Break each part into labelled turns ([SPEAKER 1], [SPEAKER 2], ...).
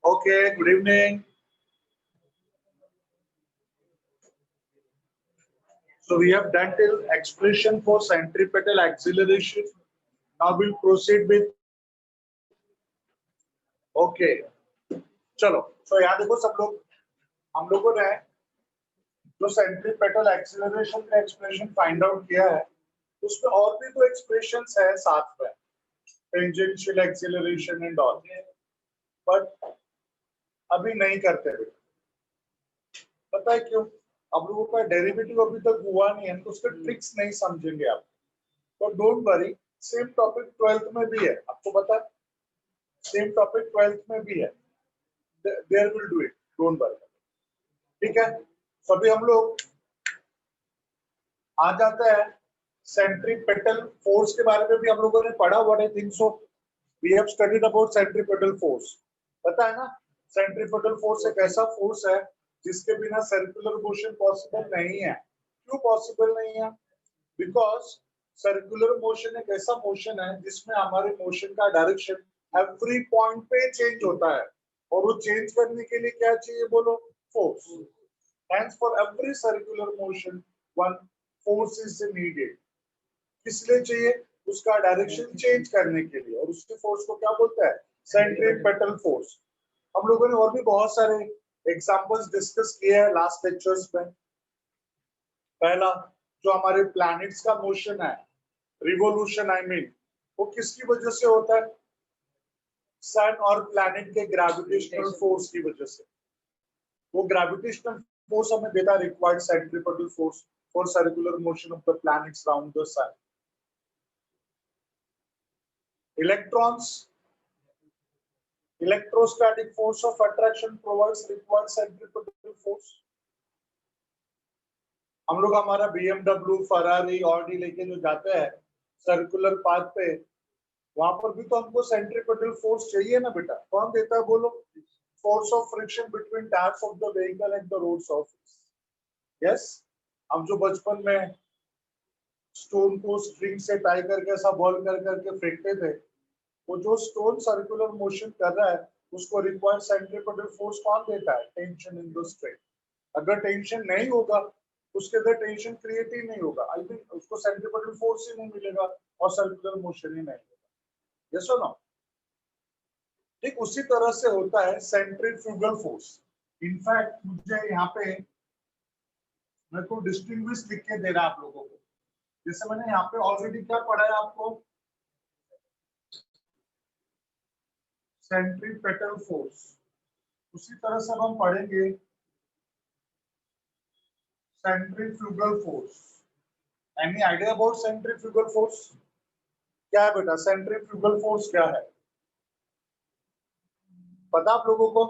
[SPEAKER 1] Okay, good evening. So we have done till expression for centripetal acceleration. Now we'll proceed with. Okay, चलो. So यहाँ देखो सब लोग, हम लोगों ने जो सेंट्रीपेटल एक्सीलरेशन का एक्सप्रेशन फाइंड आउट किया है, उसमें और भी तो एक्सप्रेशंस है साथ में, tangential acceleration and all, but अभी नहीं करते बेटा. पता है क्यों? आप लोगों का डेरिवेटिव अभी तक हुआ नहीं है, तो उसके ट्रिक्स नहीं समझेंगे आप. तो don't worry, same topic 12th में भी है, आपको पता है. सेम टॉपिक 12th में भी है. There will do it, don't worry. ठीक है, सभी हम लोग आ जाते हैं. सेंट्रीपेटल फोर्स के बारे में भी हम लोगों ने पढ़ा. What I think so we have studied about centripetal force. पता है ना, सेंट्रीपेटल फोर्स एक ऐसा फोर्स है जिसके बिना सर्कुलर मोशन पॉसिबल नहीं है. क्यों पॉसिबल नहीं है? बिकॉज सर्कुलर मोशन एक ऐसा मोशन है जिसमें हमारे मोशन का डायरेक्शन एवरी पॉइंट पे चेंज होता है, और वो चेंज करने के लिए क्या चाहिए बोलो? Force. Hence, for every circular motion, one force is needed. किस लिए चाहिए? उसका डायरेक्शन चेंज करने के लिए. और उसके फोर्स को क्या बोलते हैं? Centripetal force. हम लोगों ने और भी बहुत सारे एग्जांपल्स डिस्कस किए हैं लास्ट लेक्चर्स में. पहला जो हमारे प्लैनेट्स का मोशन है, रिवोल्यूशन आई मीन, वो किसकी वजह से होता है? सन और प्लैनेट के ग्रेविटेशनल फोर्स की वजह से. वो ग्रेविटेशनल force हमें देता है required centripetal force for circular motion of the planets around the sun. Electrons, electrostatic force of attraction provides required centripetal force. हम लोग हमारा BMW, फरारी, ऑडी लेके जो जाते हैं सर्कुलर पाथ पे, वहां पर भी तो हमको सेंट्रीपेटल फोर्स चाहिए ना बेटा. कौन देता है बोलो? Force of friction between tyres of the vehicle and the road surface. Yes, हम जो बचपन में स्टोन को स्ट्रिंग से टाई करके ऐसा बॉल कर करके फेंकते थे, वो जो स्टोन सर्कुलर मोशन कर रहा है उसको रिक्वायर्ड सेंट्रीपेटल फोर्स कौन देता है? Tension in the string. अगर टेंशन नहीं होगा, उसके अंदर टेंशन क्रिएट ही नहीं होगा, आई मीन उसको सेंट्रीपेटल फोर्स ही नहीं मिलेगा और सर्कुलर मोशन ही नहीं होगा. यस और नो? ठीक उसी तरह से होता है सेंट्रीफ्यूगल फोर्स. इनफैक्ट मुझे यहाँ पे मैं को डिस्टिंग्विश लिख के दे रहा आप लोगों को. जैसे मैंने यहाँ पे ऑलरेडी क्या पढ़ा है आपको? Centripetal force. उसी तरह से हम पढ़ेंगे centrifugal force. Any idea about centrifugal force? क्या है बेटा सेंट्रीफ्यूगल फोर्स? क्या है पता आप लोगों को?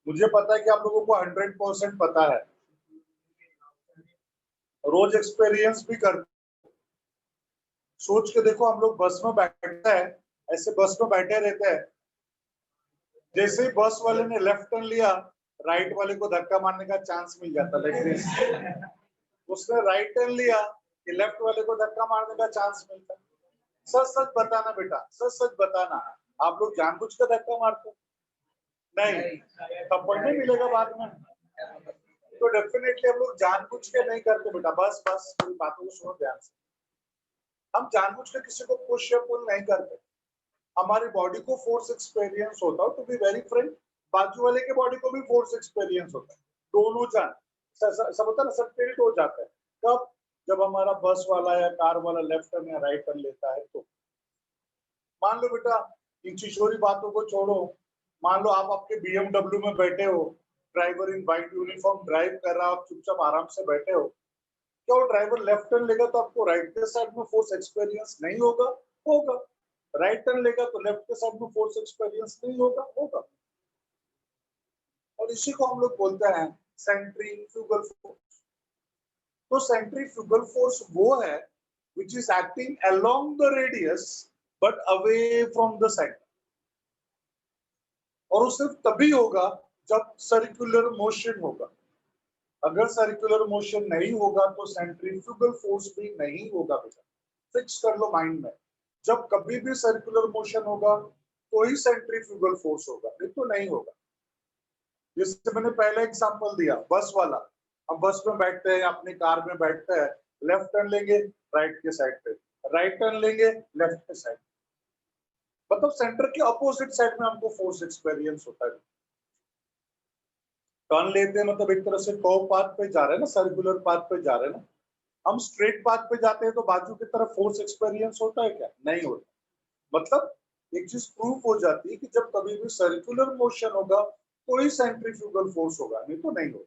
[SPEAKER 1] मुझे पता है कि आप लोगों को 100% पता है, रोज एक्सपीरियंस भी करते. सोच के देखो, हम लोग बस में बैठते हैं, ऐसे बस में बैठे रहते हैं, जैसे ही बस वाले ने लेफ्ट टर्न लिया, राइट वाले को धक्का मारने का चांस मिल जाता. लाइक उसने राइट टर्न लिया कि लेफ्ट वाले को धक्का मारने का चांस मिलता. सच सच बताना बेटा, सच सच बताना, आप लोग जानबूझ कर धक्का मारते? नहीं, थप्पड़ नहीं मिलेगा बाद में. तो डेफिनेटली हम लोग जानबूझ के नहीं करते बेटा. बस बस मेरी बातों को सुनो ध्यान से. हम जानबूझ के किसी को पुश या पुल नहीं करते. हमारी बॉडी को फोर्स एक्सपीरियंस होता है. टू बी वेरी फ्रेंक, बाजू वाले के बॉडी को भी फोर्स एक्सपीरियंस होता है. दोनों जान सब होता है ना, सब टिल्ट हो जाता है. कब? जब हमारा बस वाला या कार वाला लेफ्ट टर्न या राइट टर्न लेता है. तो मान लो बेटा, इन चिशोरी बातों को छोड़ो. मान लो आप आपके BMW में बैठे हो, ड्राइवर इन व्हाइट यूनिफॉर्म ड्राइव कर रहा है, आप चुपचाप आराम से बैठे हो. क्या वो ड्राइवर लेफ्ट टर्न लेगा तो आपको राइट के साइड में फोर्स एक्सपीरियंस नहीं होगा? होगा. राइट टर्न लेगा तो लेफ्ट के साइड में फोर्स एक्सपीरियंस नहीं होगा? होगा. और इसी को हम लोग बोलते हैं सेंट्रीफ्यूगल फोर्स. तो सेंट्रीफ्यूगल फोर्स वो है which is acting along the radius but away from the center. और वो सिर्फ तभी होगा जब सर्कुलर मोशन होगा. अगर सर्कुलर मोशन नहीं होगा तो सेंट्रीफ्यूगल फोर्स भी नहीं होगा बेटा. फिक्स कर लो माइंड में. जब कभी भी सर्कुलर मोशन होगा तो ही सेंट्रीफ्यूगल फोर्स होगा, नहीं तो नहीं होगा। जैसे मैंने पहले एग्जांपल दिया बस वाला, हम बस में बैठते हैं, अपनी कार में बैठते हैं, लेफ्ट टर्न लेंगे राइट के साइड पे, राइट टर्न लेंगे लेफ्ट के साइड, मतलब सेंटर के अपोजिट साइड में हमको फोर्स एक्सपीरियंस होता है। टर्न लेते हैं मतलब एक तरह से कर्व पाथ पे जा रहे हैं ना, सर्कुलर पाथ पे जा रहे हैं ना। हम स्ट्रेट पाथ पे जाते हैं तो बाजू की तरफ फोर्स एक्सपीरियंस होता है क्या? नहीं होता। मतलब एक चीज प्रूव हो जाती है कि जब कभी भी सर्कुलर मोशन होगा तो ही सेंट्रीफ्यूगल फोर्स होगा, नहीं तो नहीं होगा।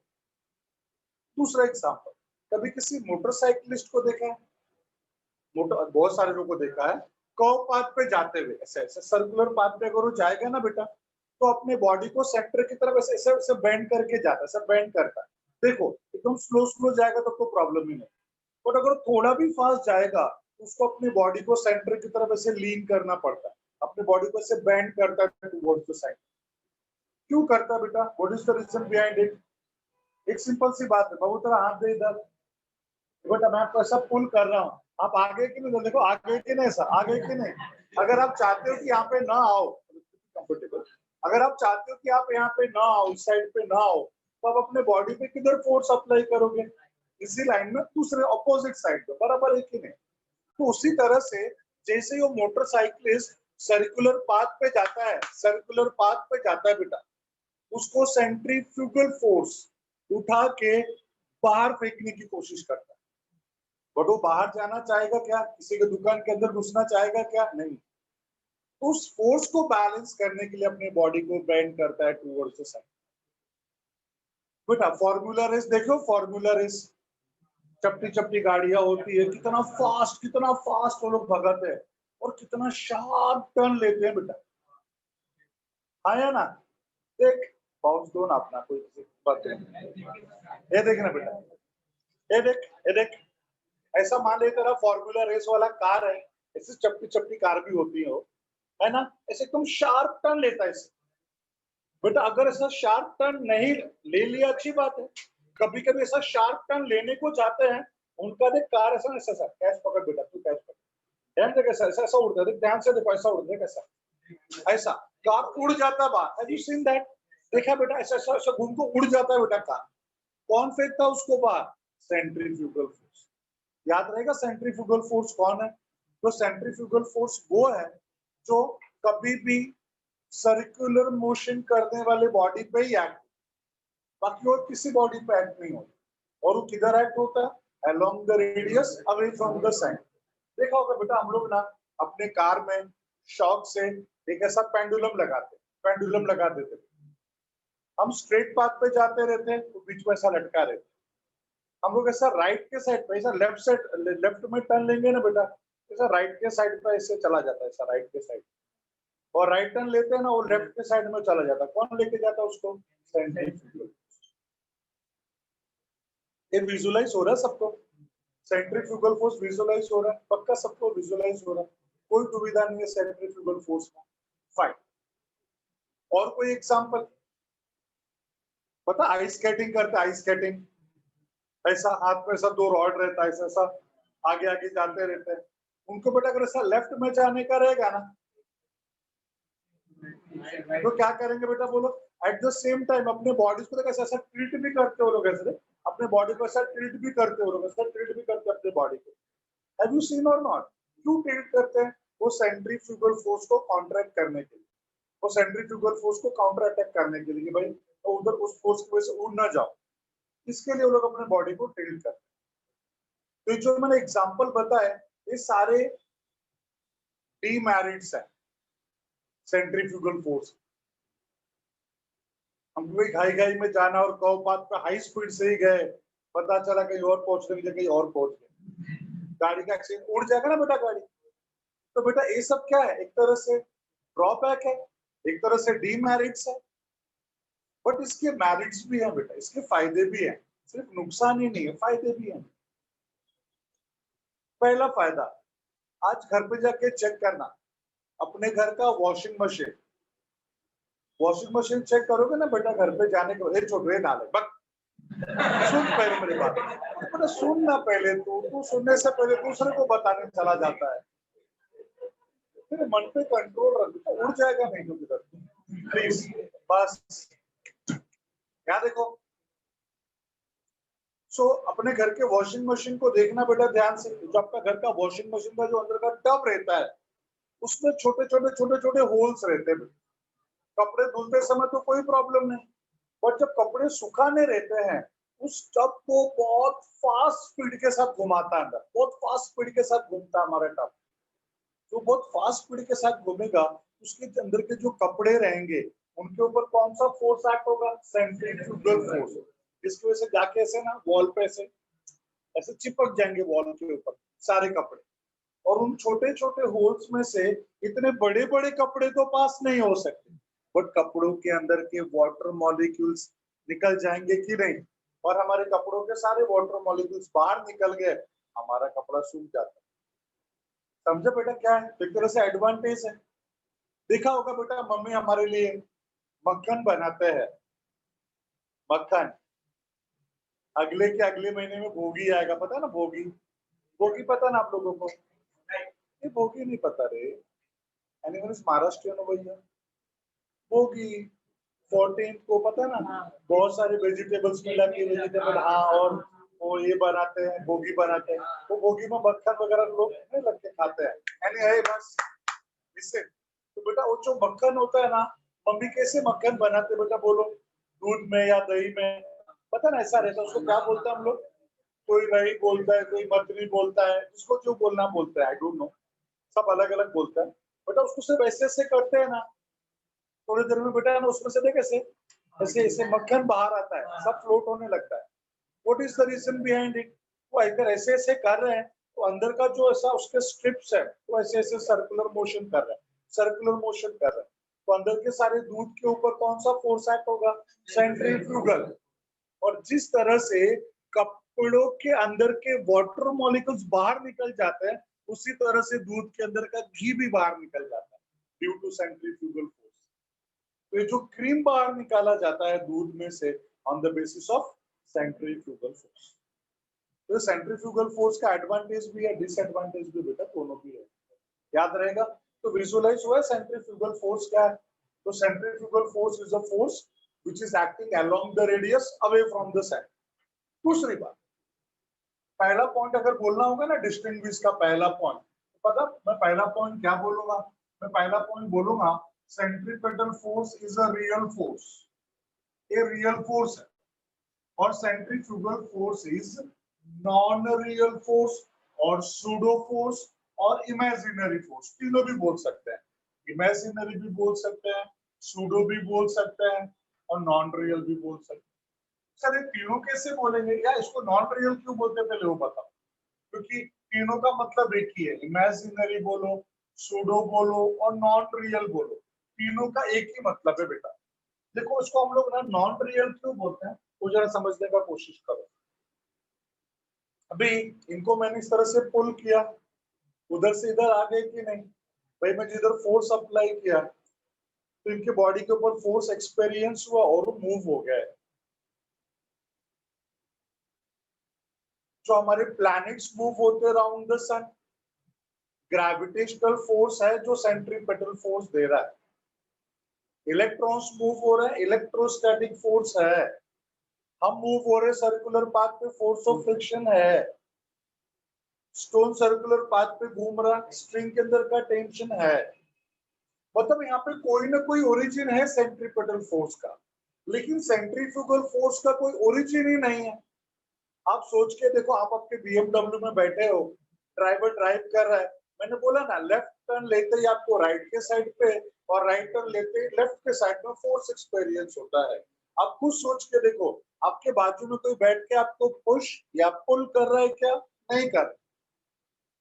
[SPEAKER 1] दूसरा एग्जांपल, कभी किसी मोटरसाइकिलिस्ट को देखा है? मोटर बहुत सारे लोगों को देखा है, कर्व पाथ पे जाते हुए ऐसे ऐसे सर्कुलर पाथ पे अगर वो जाएगा ना बेटा, तो अपने बॉडी को सेंटर की तरफ ऐसे ऐसे ऐसे बेंड करके जाता है, ऐसे बेंड करता है। देखो एकदम स्लो स्लो जाएगा तब तो प्रॉब्लम ही नहीं, बट अगर थोड़ा भी फास्ट जाएगा तो उसको अपनी बॉडी को सेंटर की तरफ ऐसे लीन करना पड़ता है, अपनी बॉडी को ऐसे बेंड करता है टुवर्ड्स द साइड। क्यों करता है बेटा? What is the reason behind it? एक सिंपल सी बात है, बहुत तरह हाथ दे इधर, बेटा मैं आपको ऐसा पुल कर रहा हूँ, आप आगे की नहीं, देखो आगे की नहीं, ऐसा आगे की नहीं। अगर आप चाहते हो कि यहाँ पे ना आओ कंफर्टेबल, अगर आप चाहते हो कि आप यहाँ पे ना आओ, इस साइड पे ना आओ, तो आप अपने बॉडी पे किधर फोर्स अप्लाई करोगे? इसी लाइन में दूसरे ऑपोजिट साइड पे, बराबर है कि नहीं? तो उसी तरह से जैसे ही वो मोटरसाइकिलिस्ट सर्कुलर पाथ पे जाता है, सर्कुलर पाथ पे जाता है बेटा, उसको सेंट्रीफ्यूगल फोर्स उठा के बाहर फेंकने की कोशिश करता है। बट वो बाहर जाना चाहेगा क्या? किसी के दुकान के अंदर घुसना चाहेगा क्या? नहीं। तो उस फोर्स को बैलेंस करने के लिए अपने बॉडी को बेंड करता है टुवर्ड्स द साइड। बेटा फॉर्मूला रेस देखो, फॉर्मूला रेस, चपटी चपटी गाड़ियां होती है, कितना फास्ट वो लोग भगाते हैं और कितना शार्प टर्न लेते हैं बेटा, आया ना? देख बाउंस दो ना अपना, कोई किसी बात नहीं। ये देखना बेटा, ये देख, ये देख, ऐसा मान ले तेरा फॉर्मूला रेस वाला कार है, ऐसे चपटी चपटी कार भी होती है ना, ऐसे एकदम शार्प टर्न लेता है इसे। बेटा अगर ऐसा शार्प टर्न नहीं ले लिया अच्छी बात है, कभी कभी ऐसा शार्प टर्न लेने को जाते हैं, उनका देख कार ऐसा ऐसा ऐसा, कैच पकड़ बेटा, तू कैच पकड़, ध्यान से कैसा ऐसा ऐसा उड़ता है, देख ध्यान से देखो, ऐसा उड़ता है कैसा, ऐसा कार उड़ जाता है बाहर। Have you seen that? देखा बेटा, ऐसा ऐसा ऐसा घूम को उड़ जाता है बेटा कार। कौन फेंकता है उसको बाहर? Centrifugal force. याद रहेगा सेंट्रीफ्यूगल फोर्स कौन है? तो सेंट्रीफ्यूगल फोर्स वो है जो कभी भी सर्कुलर मोशन करने वाले बॉडी पे ही एक्ट, बाकी और किसी बॉडी पे एक्ट नहीं होता। और वो किधर एक्ट होता है? Along the radius, away from the side. देखा होगा बेटा, हम लोग ना अपने कार में शॉक से एक ऐसा पेंडुलम लगाते, पेंडुलम लगा देते, हम स्ट्रेट पाथ पे जाते रहते हैं तो बीच में ऐसा लटका रहता है। हम लोग ऐसा राइट के साइड पे, ऐसा लेफ्ट साइड, लेफ्ट में टर्न लेंगे ना बेटा, ऐसा राइट के साइड पे ऐसे चला जाता है, ऐसा राइट के साइड, और राइट टर्न लेते हैं ना, वो लेफ्ट के साइड में चला जाता है। कौन लेके जाता है उसको? सेंट्रीफ्यूगल। ये विजुअलाइज हो रहा है सबको? सेंट्रीफ्यूगल फोर्स विजुअलाइज हो रहा है? पक्का सबको विजुअलाइज हो रहा है, कोई दुविधा नहीं है सेंट्रीफ्यूगल फोर्स में। फाइन। और कोई एग्जांपल? पता आइस स्केटिंग करते, आइस स्केटिंग, ऐसा हाथ में ऐसा दो रॉड रहता है, ऐसा ऐसा आगे आगे जाते रहते हैं। उनको बेटा अगर ऐसा लेफ्ट में जाने का रहेगा ना, तो क्या करेंगे बेटा बोलो? एट द सेम टाइम अपने बॉडी को ऐसा ऐसा टिल्ट भी करते हो लोग, ऐसे अपने बॉडी को ऐसा टिल्ट भी करते हो लोग, ऐसा टिल्ट भी करते हैं अपने बॉडी को। हैव यू सीन और नॉट? क्यों टिल्ट करते हैं? वो सेंट्रीफ्यूगल फोर्स को काउंटरैक्ट करने के लिए, वो सेंट्रीफ्यूगल फोर्स को काउंटर अटैक करने के लिए, भाई तो उधर उस फोर्स की वजह से उड़ ना जाओ, इसके लिए वो लोग अपने बॉडी को टिल्ट करते हैं। तो जो मैंने एग्जांपल बताया, ये सारे डीमेरिट्स है सेंट्रीफ्यूगल फोर्स। हम कोई घाई घाई में जाना और कर्व पाथ पे हाई स्पीड से ही गए, पता चला कहीं और पहुंचने के लिए कहीं और पहुंच गए, गाड़ी का एक्सीडेंट, उड़ जाएगा ना बेटा गाड़ी। तो बेटा ये सब क्या है? एक तरह से ड्रॉबैक है, एक तरह से डीमेरिट्स है, बट इसके मेरिट्स भी हैं बेटा, इसके फायदे भी हैं, सिर्फ नुकसान ही नहीं है, फायदे भी हैं। पहला फायदा, आज घर पे जाके चेक करना अपने घर का washing machine, washing machine check करोगे ना बेटा घर पे जाने के बाद, छोटे डाले बक, सुन पहले मेरी बात, बेटा सुन ना पहले, तू सुनने से पहले दूसरे को बताने चला जाता है। मेरे मन पे कंट्रोल रख, तो उड़ जाएगा नहीं तो किधर, प्लीज बस यहाँ देखो। सो अपने घर के वॉशिंग मशीन को देखना बेटा ध्यान से, जो आपका घर का वॉशिंग मशीन का जो अंदर का टब रहता है उसमें छोटे छोटे होल्स रहते हैं। कपड़े धुलते समय तो कोई प्रॉब्लम नहीं, बट जब कपड़े सुखाने रहते हैं उस टब को बहुत फास्ट स्पीड के साथ घुमाता है, अंदर बहुत फास्ट स्पीड के साथ घूमता है हमारा टब। तो बहुत फास्ट स्पीड के साथ घूमेगा, उसके अंदर के जो कपड़े रहेंगे उनके ऊपर कौन सा फोर्स एक्ट होगा, सेंट्रीफ्यूगल फोर्स। इसकी वजह से जाके ऐसे ना वॉल पे ऐसे ऐसे चिपक जाएंगे वॉल के ऊपर सारे कपड़े, और उन छोटे छोटे होल्स में से इतने बड़े बड़े कपड़े तो पास नहीं हो सकते, बट कपड़ों के अंदर के वाटर मॉलिक्यूल्स निकल जाएंगे कि नहीं, और हमारे कपड़ों के सारे वाटर मॉलिक्यूल्स बाहर निकल गए, हमारा कपड़ा सूख जाता है। समझे बेटा क्या है, एक तरह से एडवांटेज है। देखा होगा बेटा मम्मी हमारे लिए मक्खन बनाते हैं, मक्खन अगले के अगले महीने में भोगी आएगा, पता है ना भोगी, भोगी पता ना आप लोगों को, ये भोगी नहीं पता रे, एनीवन इज महाराष्ट्रियन भैया, भोगी 14 को पता है ना, बहुत सारे वेजिटेबल्स मिला के वेजिटेबल, हाँ, और वो ये बनाते हैं भोगी बनाते हैं, वो भोगी में मक्खन वगैरह लोग नहीं लग के खाते हैं, यानी है बस इससे। तो बेटा वो जो मक्खन होता है ना, मम्मी कैसे मक्खन बनाते बेटा बोलो, दूध में या दही में, पता ना ऐसा रहता है, उसको क्या बोलते हैं हम लोग, कोई रही बोलता है, कोई मथनी बोलता है, उसको जो बोलना बोलता है आई डोंट नो, सब अलग अलग बोलता है। बेटा उसको सिर्फ ऐसे ऐसे करते हैं ना, थोड़ी देर में बेटा ना उसमें से देख ऐसे ऐसे ऐसे मक्खन बाहर आता है, सब फ्लोट होने लगता है। What is the reason behind it, वो अगर ऐसे ऐसे कर रहे हैं तो अंदर का जो ऐसा उसके स्ट्रिप्स है वो ऐसे ऐसे सर्कुलर मोशन कर रहे हैं, सर्कुलर मोशन कर रहे हैं, तो अंदर के सारे दूध के ऊपर कौन सा फोर्स एक्ट होगा, सेंट्रीफ्यूगल। और जिस तरह से कपड़ों के अंदर के वाटर मॉलिक्यूल्स बाहर निकल जाते हैं, उसी तरह से दूध के अंदर का घी भी बाहर निकल जाता है ड्यू टू सेंट्रीफ्यूगल फोर्स। तो ये जो क्रीम बाहर निकाला जाता है दूध में से on the basis of centrifugal force. तो सेंट्रीफ्यूगल फोर्स का एडवांटेज भी है, डिसएडवांटेज भी बेटा दोनों भी है, याद रहेगा। तो विजुअलाइज हुआ सेंट्रीफ्यूगल फोर्स क्या है, तो centrifugal force is a force which is acting along the radius away from the centre. दूसरी बात, पहला पॉइंट अगर बोलना होगा ना डिस्टिंग्विश का पहला पॉइंट, तो पता मैं पहला पॉइंट क्या बोलूंगा, मैं पहला पॉइंट बोलूंगा centripetal force is a real force, ये रियल फोर्स है, और centrifugal force is non real force और सूडो फोर्स और इमेजिनरी फोर्स, तीनों भी बोल सकते हैं, इमेजिनरी भी बोल सकते हैं, सूडो भी बोल सकते हैं और नॉन रियल भी बोल सकते हैं। सर ये तीनों कैसे बोलेंगे, या इसको नॉन रियल क्यों बोलते हैं पहले वो बताओ, क्योंकि तीनों का मतलब एक ही है, इमेजिनरी बोलो, सूडो बोलो और नॉन रियल बोलो, तीनों का एक ही मतलब है बेटा। देखो इसको हम लोग ना नॉन रियल क्यों बोलते हैं, वो जरा समझने का कोशिश करो। अभी इनको मैंने इस तरह से पुल किया, उधर से इधर आ गए कि नहीं, भाई मैं जिधर फोर्स अप्लाई किया तो इनके बॉडी के ऊपर फोर्स एक्सपीरियंस हुआ और मूव हो गया है। जो हमारे प्लैनेट्स मूव होते around the sun, gravitational force है जो सेंट्रीपेटल फोर्स दे रहा है, इलेक्ट्रॉन्स मूव हो रहे हैं, इलेक्ट्रोस्टैटिक फोर्स है, हम मूव हो रहे सर्कुलर पाथ पे, फोर्स ऑफ फ्रिक्शन है, स्टोन सर्कुलर पाथ पे घूम रहा, स्ट्रिंग के अंदर का टेंशन है, मतलब यहाँ पे कोई ना कोई ओरिजिन है सेंट्रीपेटल फोर्स का, लेकिन सेंट्रीफ्यूगल फोर्स का कोई ओरिजिन ही नहीं है। आप सोच के देखो, आप आपके बीएमडब्ल्यू में बैठे हो, ड्राइवर ड्राइव कर रहा है, मैंने बोला ना लेफ्ट टर्न लेते ही आपको राइट के साइड पे और राइट टर्न लेते ही लेफ्ट के साइड में फोर्स एक्सपीरियंस होता है। आप खुद सोच के देखो, आपके बाजू में कोई बैठ के आपको पुश या पुल कर रहा है क्या, नहीं कर,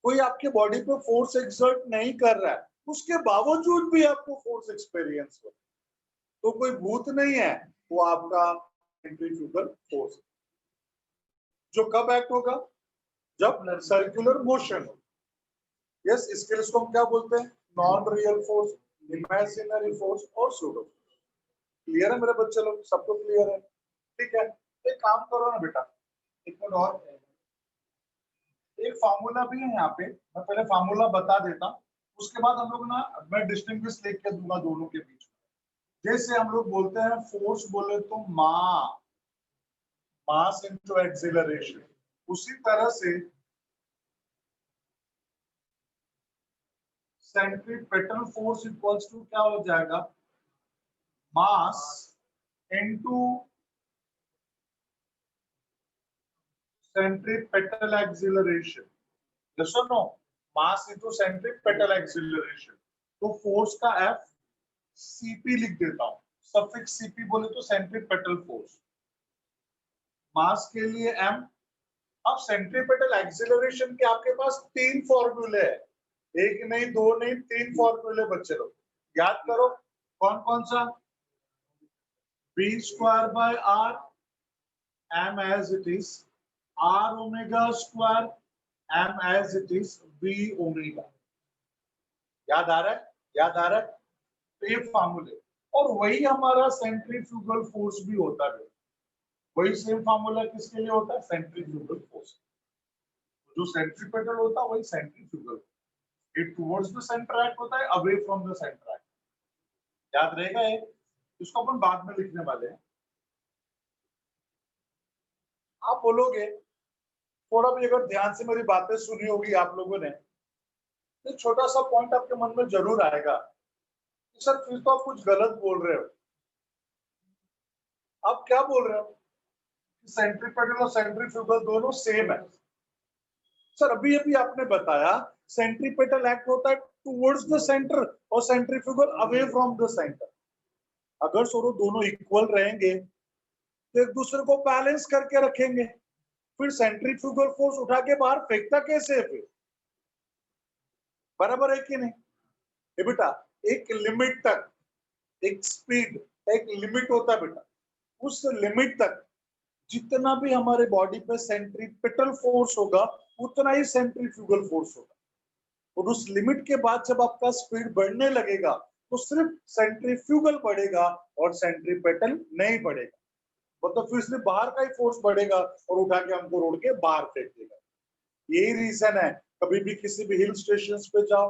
[SPEAKER 1] कोई आपके बॉडी पे फोर्स एक्सर्ट नहीं कर रहा है, उसके बावजूद भी आपको फोर्स एक्सपीरियंस हो, तो कोई भूत नहीं है, वो आपका सेंट्रीफ्यूगल फोर्स, जो कब एक्ट होगा, जब सर्कुलर मोशन हो। यस, इसके लिए इसको हम क्या बोलते हैं, non real force, imaginary force और सूडो। क्लियर है मेरे बच्चे लोग, सबको क्लियर है, ठीक है। एक काम करो ना बेटा, एक मिनट और, एक फार्मूला भी है यहाँ पे, मैं पहले फार्मूला बता देता, उसके बाद हम लोग ना, मैं डिस्टिंग्विश लिख के दूंगा दोनों के बीच में। जैसे हम लोग बोलते हैं फोर्स बोले तो मास इनटू एक्सीलरेशन, उसी तरह से सेंट्रीपेटल फोर्स इक्वल्स टू क्या हो जाएगा, mass into centripetal acceleration. Yes और no, mass into centripetal acceleration. तो फोर्स का एफ सीपी लिख देता हूं, सफिक्स सीपी बोले तो सेंट्रीपेटल फोर्स, मास के लिए एम। अब सेंट्रीपेटल एक्सीलरेशन के आपके पास तीन फॉर्मूले है, एक नहीं दो नहीं तीन फॉर्मूले बच्चे लोग याद करो। कौन कौन सा, V square by R M as it is, R omega square M as it is V omega. याद आ रहा है, याद आ रहा है, तो ये फॉर्मूले। और वही हमारा सेंट्रीफ्यूगल फोर्स भी होता है, वही सेम फॉर्मूला किसके लिए होता है, सेंट्रीफ्यूगल फोर्स। जो सेंट्रीपेटल होता है वही centrifugal, it towards the centre act होता है, away from the centre act. याद रहेगा ये, इसको अपन बाद में लिखने वाले हैं। आप बोलोगे, थोड़ा भी अगर ध्यान से मेरी बातें सुनी होगी आप लोगों ने, तो छोटा सा पॉइंट आपके मन में जरूर आएगा कि सर फिर तो आप कुछ गलत बोल रहे हो। आप क्या बोल रहे हो, सेंट्रीपेटल और सेंट्रीफ्यूगल दोनों सेम है। सर अभी अभी आपने बताया सेंट्रीपेटल एक्ट होता है टुवर्ड्स द सेंटर और centrifugal away from the centre. अगर सोरो दोनों इक्वल रहेंगे तो एक दूसरे को बैलेंस करके रखेंगे, फिर सेंट्रीफ्यूगल फोर्स उठा के बाहर फेंकता कैसे है फिर, बराबर है कि नहीं। ये बेटा एक लिमिट तक, एक स्पीड, एक लिमिट होता है बेटा, उस लिमिट तक जितना भी हमारे बॉडी पे सेंट्रीपेटल फोर्स होगा उतना ही सेंट्रीफ्यूगल फोर्स होगा। और उस लिमिट के बाद जब आपका स्पीड बढ़ने लगेगा तो सिर्फ सेंट्रीफ्यूगल बढ़ेगा और सेंट्रीपेटल नहीं बढ़ेगा, मतलब फिर सिर्फ बाहर का ही फोर्स बढ़ेगा और उठा के हमको रोड के बाहर फेंक देगा। यही रीजन है, कभी भी किसी भी हिल स्टेशन पे जाओ,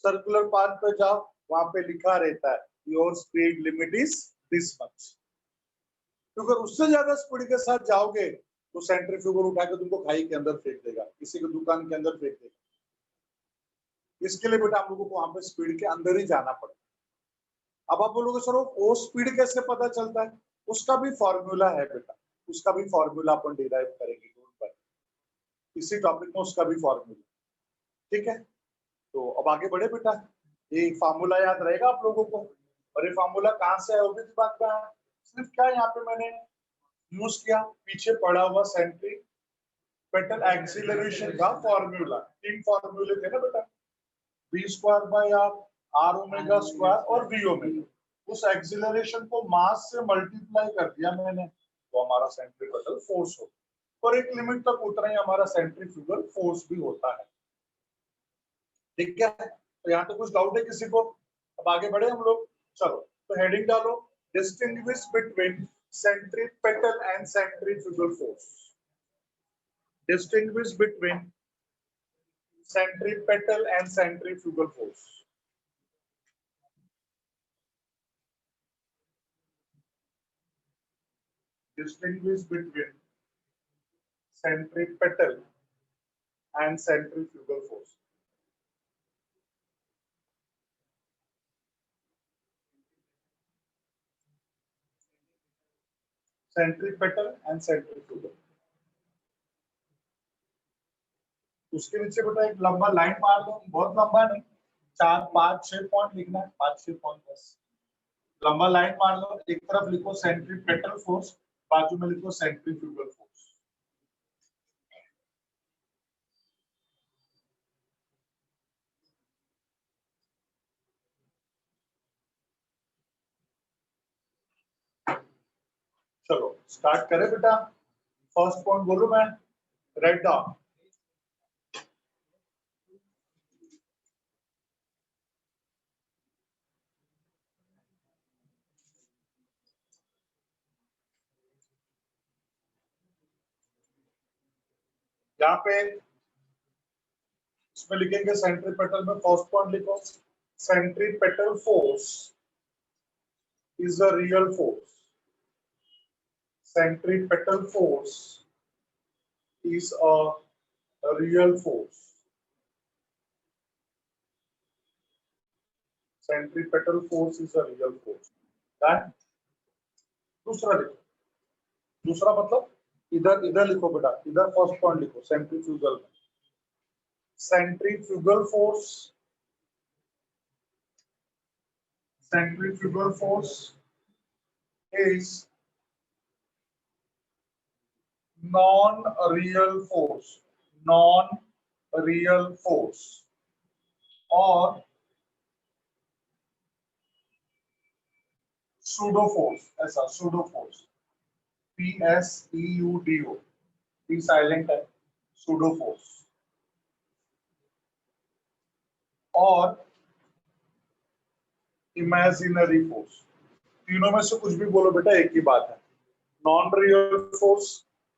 [SPEAKER 1] सर्कुलर पाथ पे जाओ, वहां पे लिखा रहता है your speed limit is this much. तो अगर उससे ज्यादा स्पीड के साथ जाओगे तो सेंट्रीफ्यूगल उठा के तुमको खाई के अंदर फेंक देगा, किसी की दुकान के अंदर फेंक देगा। इसके लिए बेटा हम लोगों को वहां पे स्पीड के अंदर ही जाना पड़ता। अब आप बोलोगे सर वो स्पीड कैसे पता चलता है, उसका भी फॉर्मूला है बेटा, उसका भी फॉर्मूला अपन डिराइव करेंगे, इसी टॉपिक में उसका भी फॉर्मूला, ठीक है। तो अब आगे बढ़े बेटा, ये फॉर्मूला याद रहेगा आप लोगों को, और ये फॉर्मूला कहाँ से है वो भी बात का है। सिर्फ क्या यहाँ पे मैंने यूज किया, पीछे पड़ा हुआ सेंट्रीपेटल एक्सीलरेशन का फॉर्मूला, तीन फॉर्मूले थे ना बेटा, V square by R omega square और वी ओमेगा। उस एक्सीलरेशन को मास से मल्टीप्लाई कर दिया मैंने, तो हमारा सेंट्रीपेटल फोर्स हो, और एक लिमिट तक उतना ही हमारा सेंट्रीफ्यूगल फोर्स भी होता है, ठीक है। तो यहाँ पे कुछ डाउट है किसी को, अब आगे बढ़े हम लोग, चलो तो हेडिंग डालो, distinguish between centripetal and centrifugal force. Distinguish between centripetal and centrifugal force. Distinguish between centripetal and centrifugal force. Centripetal and centrifugal. उसके नीचे बेटा एक लंबा लाइन मार दो, बहुत लंबा नहीं, 4 5 6 पॉइंट लिखना है, 5 6 पॉइंट बस। लंबा लाइन मार लो, एक तरफ लिखो सेंट्रीपेटल फोर्स, बाजू में लिखो सेंट्रीफ्यूगल फोर्स। चलो स्टार्ट करें बेटा, फर्स्ट पॉइंट बोलूं मैं, राइट डाउन। यहाँ पे इसमें लिखेंगे सेंट्रीपेटल में फर्स्ट पॉइंट लिखो, centripetal force is a real force, centripetal force is a real force, centripetal force is a real force. Then दूसरा लिखो, दूसरा मतलब इधर इधर लिखो बेटा, इधर फर्स्ट पॉइंट लिखो सेंट्रीफ्यूगल में, centrifugal force, centrifugal force is non-real force, non-real force or pseudo force, ऐसा pseudo force, PSEUDO, P silent है, pseudo force और इमेजिनरी फोर्स, तीनों में से कुछ भी बोलो बेटा एक ही बात है, non real force,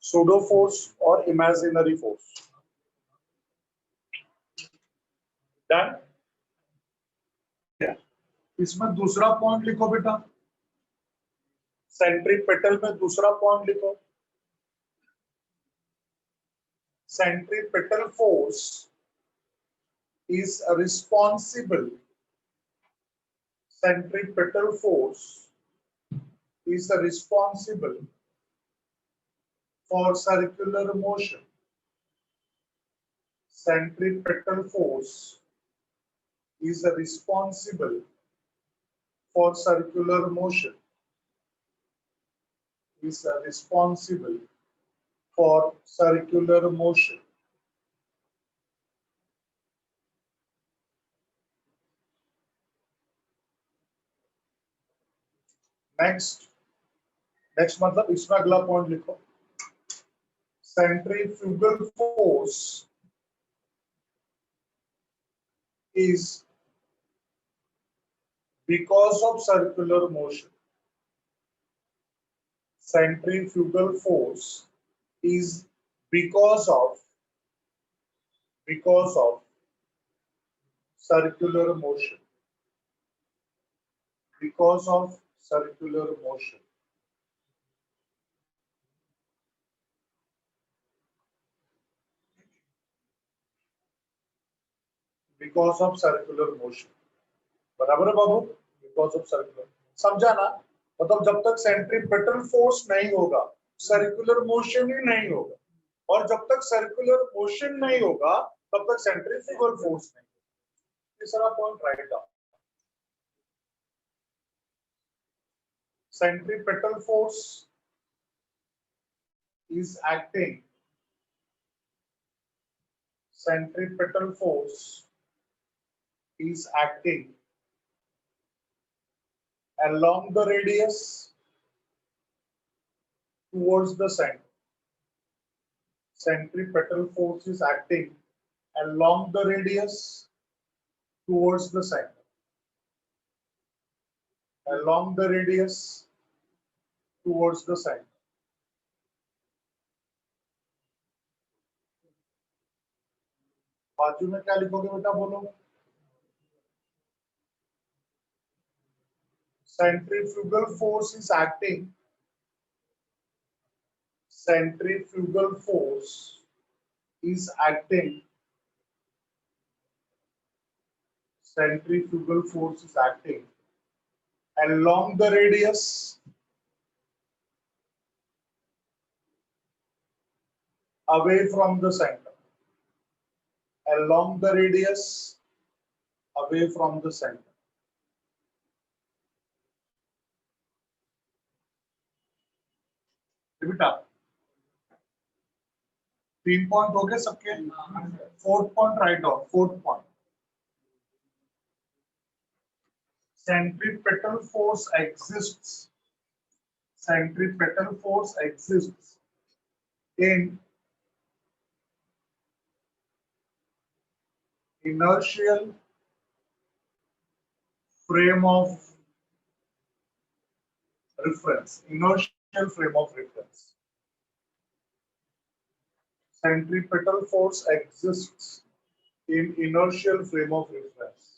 [SPEAKER 1] pseudo force और इमेजिनरी फोर्स। डन। इसमें दूसरा पॉइंट लिखो बेटा, सेंट्रीपेटल में दूसरा पॉइंट लिखो, centripetal force is responsible, centripetal force is responsible for circular motion. Centripetal force is responsible for circular motion. Is responsible for circular motion. Next मतलब इसमें अगला पॉइंट लिखो, centrifugal force is because of circular motion. Centrifugal force is because of circular motion. Because of circular motion. Because of circular motion. बराबर है बाबू? Because of circular. समझा ना? मतलब जब तक सेंट्रीपेटल फोर्स नहीं होगा, सर्कुलर मोशन ही नहीं होगा, और जब तक सर्कुलर मोशन नहीं होगा, तब तक सेंट्रीफ्यूगल फोर्स नहीं होगा। तीसरा point write down. Centripetal force is acting. Centripetal force is acting along the radius towards the center. Centripetal force is acting along the radius towards the center. Along the radius towards the center. बाजू में क्या लिखोगे बेटा, बोलो। Centrifugal force is acting. Centrifugal force is acting. Centrifugal force is acting along the radius away from the center. Along the radius away from the center. बेटा 3 point हो गए सबके। Fourth point write down, fourth point, centripetal force exists. Centripetal force exists in inertial frame of reference. Inertial frame of reference. Centripetal force exists in inertial frame of reference.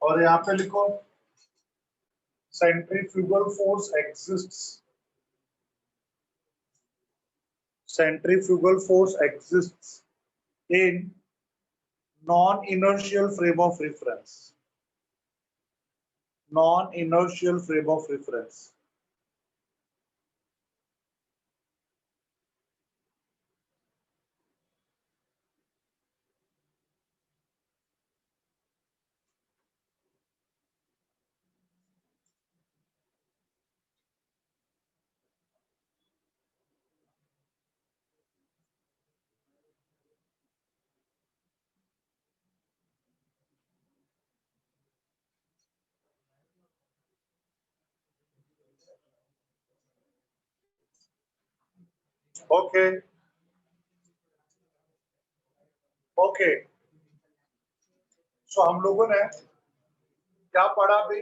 [SPEAKER 1] और यहाँ पे लिखो centrifugal force exists. Centrifugal force exists in non-inertial frame of reference. Non-inertial frame of reference. Okay okay, so हम लोगों ने क्या पढ़ा भाई?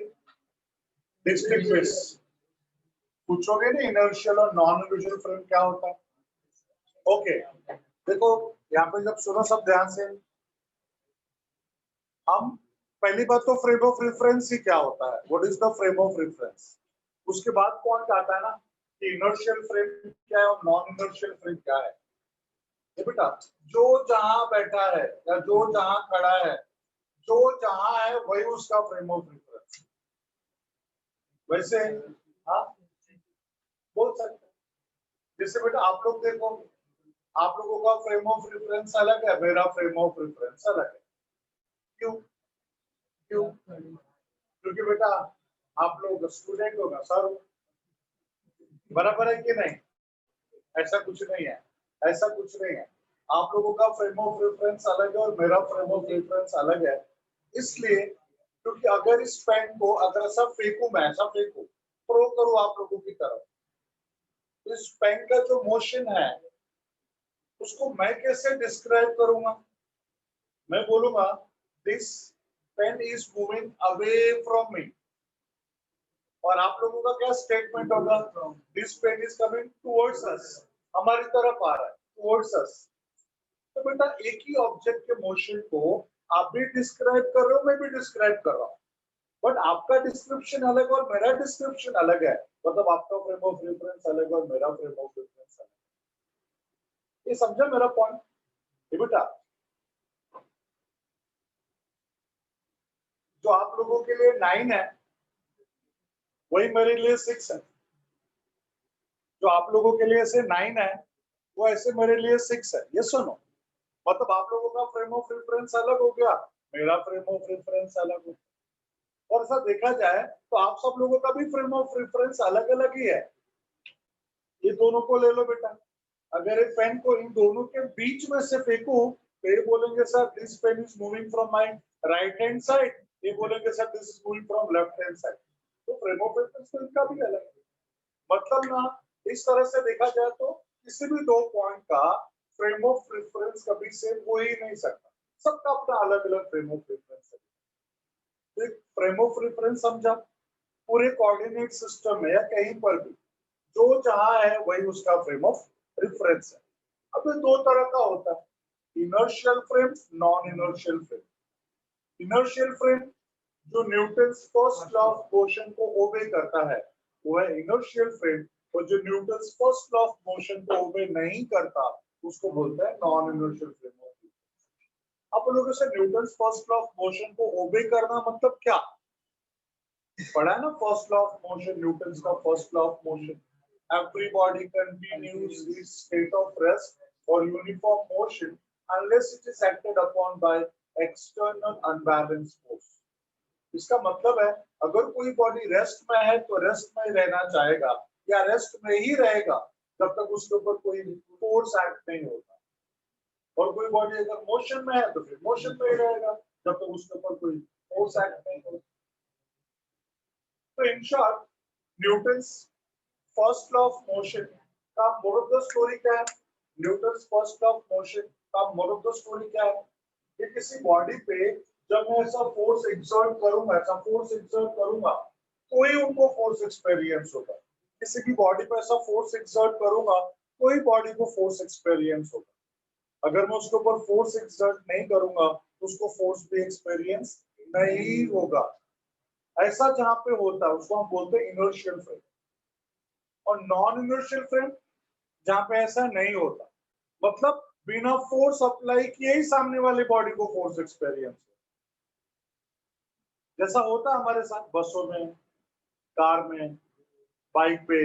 [SPEAKER 1] डिस्टिंग्विश पूछोगे ना, इनर्शियल और नॉन इनर्शियल फ्रेम क्या होता है? ओके, देखो यहाँ पे जब सुनो सब ध्यान से, हम पहली बात तो फ्रेम ऑफ रेफरेंस ही क्या होता है, what is the frame of reference. उसके बाद पॉइंट आता है ना कि इनर्शियल फ्रेम क्या है और नॉन इनर्शियल फ्रेम क्या है। ये बेटा जो जहां बैठा है या जो जहां खड़ा है, जो जहां है वही उसका फ्रेम ऑफ रेफरेंस। वैसे हाँ बोल सकते, जैसे बेटा आप लोग देखो, आप लोगों का फ्रेम ऑफ रेफरेंस अलग है, मेरा फ्रेम ऑफ रेफरेंस अलग है। क्यों क्यों? क्योंकि बेटा आप लोग स्टूडेंट होगा सर, बराबर है कि नहीं? ऐसा कुछ नहीं है, ऐसा कुछ नहीं है। आप लोगों का फ्रेम ऑफ रेफरेंस अलग है और मेरा फ्रेम ऑफ रेफरेंस अलग है, इसलिए क्योंकि अगर इस पेन को अगर ऐसा फेंकू, मैं ऐसा फेंकू, थ्रो करूं आप लोगों की तरफ, तो इस पेन का जो मोशन है उसको मैं कैसे डिस्क्राइब करूंगा? मैं बोलूंगा this pen is moving away from me, और आप लोगों का क्या स्टेटमेंट होगा? This pen is coming towards us, हमारी तरफ आ रहा है, टुवर्ड्स अस। तो बेटा एक ही ऑब्जेक्ट के मोशन को आप भी डिस्क्राइब कर रहे हो, मैं भी डिस्क्राइब कर रहा हूँ, बट आपका डिस्क्रिप्शन अलग और मेरा डिस्क्रिप्शन अलग है, मतलब आपका फ्रेम ऑफ रेफरेंस अलग और मेरा फ्रेम ऑफ रेफरेंस अलग। ये समझा मेरा पॉइंट? ये बेटा जो आप लोगों के लिए 9 है वही मेरे लिए 6 है, जो आप लोगों के लिए ऐसे 9 है वो ऐसे मेरे लिए 6 है। ये सुनो, मतलब आप लोगों का फ्रेम ऑफ रेफरेंस अलग हो गया, मेरा फ्रेम ऑफ रेफरेंस अलग हो गया। और ऐसा देखा जाए तो आप सब लोगों का भी फ्रेम ऑफ रेफरेंस अलग अलग ही है। ये दोनों को ले लो बेटा, अगर एक पेन को इन दोनों के बीच में से फेंकू तो ये बोलेंगे sir this pen is moving from my right hand side, ये बोलेंगे sir this is moving from left hand side. तो फ्रेम ऑफ रेफरेंस तो इनका भी अलग है। मतलब ना इस तरह से देखा जाए तो किसी भी दो पॉइंट का फ्रेम ऑफ रेफरेंस कभी सेम हो ही नहीं सकता, सबका अपना अलग अलग फ्रेम ऑफ रेफरेंस है। तो एक फ्रेम ऑफ रेफरेंस समझा, पूरे कोऑर्डिनेट सिस्टम में या कहीं पर भी जो जहां है वही उसका फ्रेम ऑफ रेफरेंस है। अब ये दो तरह का होता है, inertial frame, non inertial frame. Inertial frame जो Newton's first law of motion को ओबे करता है वो है इनर्शियल फ्रेम, और जो Newton's first law of motion को ओबे नहीं करता उसको बोलते हैं non inertial frame of reference. आप लोगों से Newton's first law of motion को ओबे करना मतलब क्या पढ़ा है ना? First law of motion, Newton's का first law of motion, every body continues its state of rest or uniform motion unless it is acted upon by external unbalanced force। इसका मतलब है अगर कोई बॉडी रेस्ट में है तो रेस्ट में ही रहना चाहेगा या रेस्ट में ही रहेगा जब तक उसके ऊपर कोई फोर्स एक्ट नहीं होता, और कोई बॉडी अगर मोशन में है तो फिर मोशन में ही रहेगा जब तक उसके ऊपर कोई फोर्स एक्ट नहीं होता। तो in short Newton's first law of motion का मोरल ऑफ द स्टोरी क्या है? Newton's first law of motion का मोरल ऑफ द स्टोरी क्या है? कि किसी बॉडी पे जब मैं ऐसा फोर्स एक्सर्ट करूंगा, ऐसा फोर्स एक्सर्ट करूंगा तो ही उनको फोर्स एक्सपीरियंस होगा। किसी भी बॉडी पर ऐसा फोर्स एक्सर्ट करूंगा तो ही बॉडी को फोर्स एक्सपीरियंस होगा। अगर मैं उसके ऊपर फोर्स एक्सर्ट नहीं करूंगा तो उसको फोर्स भी एक्सपीरियंस नहीं होगा। ऐसा जहां पे होता है उसको हम बोलते हैं इनर्शियल फ्रेम, और नॉन इनर्शियल फ्रेम जहां पे ऐसा नहीं होता, मतलब बिना फोर्स अप्लाई किए ही सामने वाले बॉडी को फोर्स एक्सपीरियंस, जैसा होता है हमारे साथ बसों में, कार में, बाइक पे।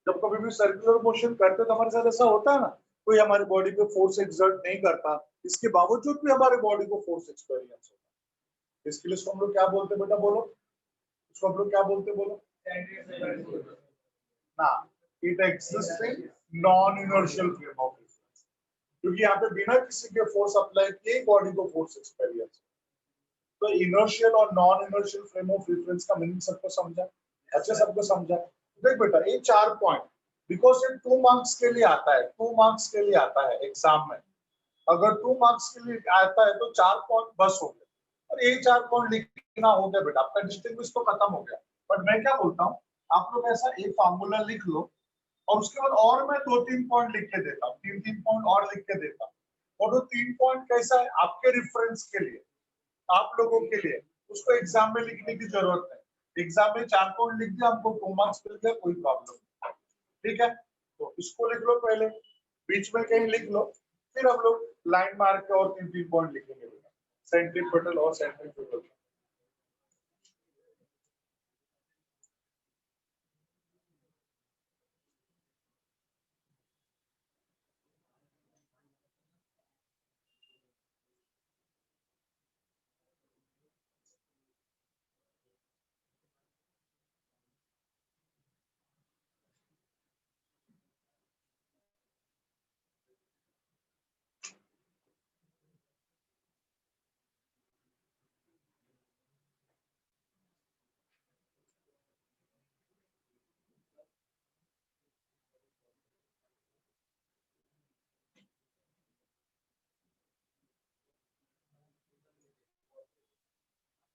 [SPEAKER 1] जब कभी भी सर्कुलर मोशन करते तो हमारे साथ ऐसा होता है ना, कोई हमारी बॉडी पे फोर्स एक्सर्ट नहीं करता, इसके बावजूद भी हमारे बॉडी को फोर्स एक्सपीरियंस होता है। इसके लिए इसको हम लोग क्या बोलते हैं बेटा, बोलो इसको हम लोग क्या बोलते हैं, बोलो ना। It exist in non inertial frame of reference, क्योंकि यहाँ पे बिना किसी के फोर्स अप्लाई किए बॉडी को फोर्स एक्सपीरियंस। तो इनर्शियल और non inertial frame of reference का मीनिंग सबको समझा, अच्छे सबको समझा। देख बेटा ये 4 पॉइंट, बिकॉज ये 2 मार्क्स के लिए आता है, 2 मार्क्स के लिए आता है एग्जाम में। अगर 2 मार्क्स के लिए आता है तो 4 पॉइंट बस हो गए, और ये 4 पॉइंट लिखना हो गया बेटा, आपका डिस्टिंग्विश तो खत्म हो गया। बट मैं क्या बोलता हूँ, आप लोग ऐसा एक फार्मूला लिख लो, और उसके बाद और मैं 2-3 पॉइंट लिख के देता हूँ, 3-3 पॉइंट और लिख के देता हूँ। और वो 3 पॉइंट कैसा है, आपके रेफरेंस के लिए, आप लोगों के लिए, उसको एग्जाम में लिखने की जरूरत नहीं। एग्जाम में 4 पॉइंट लिख दिया, हमको 2 मार्क्स मिल गया, कोई प्रॉब्लम नहीं। ठीक है, तो इसको लिख लो पहले, बीच में कहीं लिख लो, फिर हम लोग लाइन मार के और 3-3 पॉइंट लिखेंगे, सेंट्रीपिटल और centrifugal.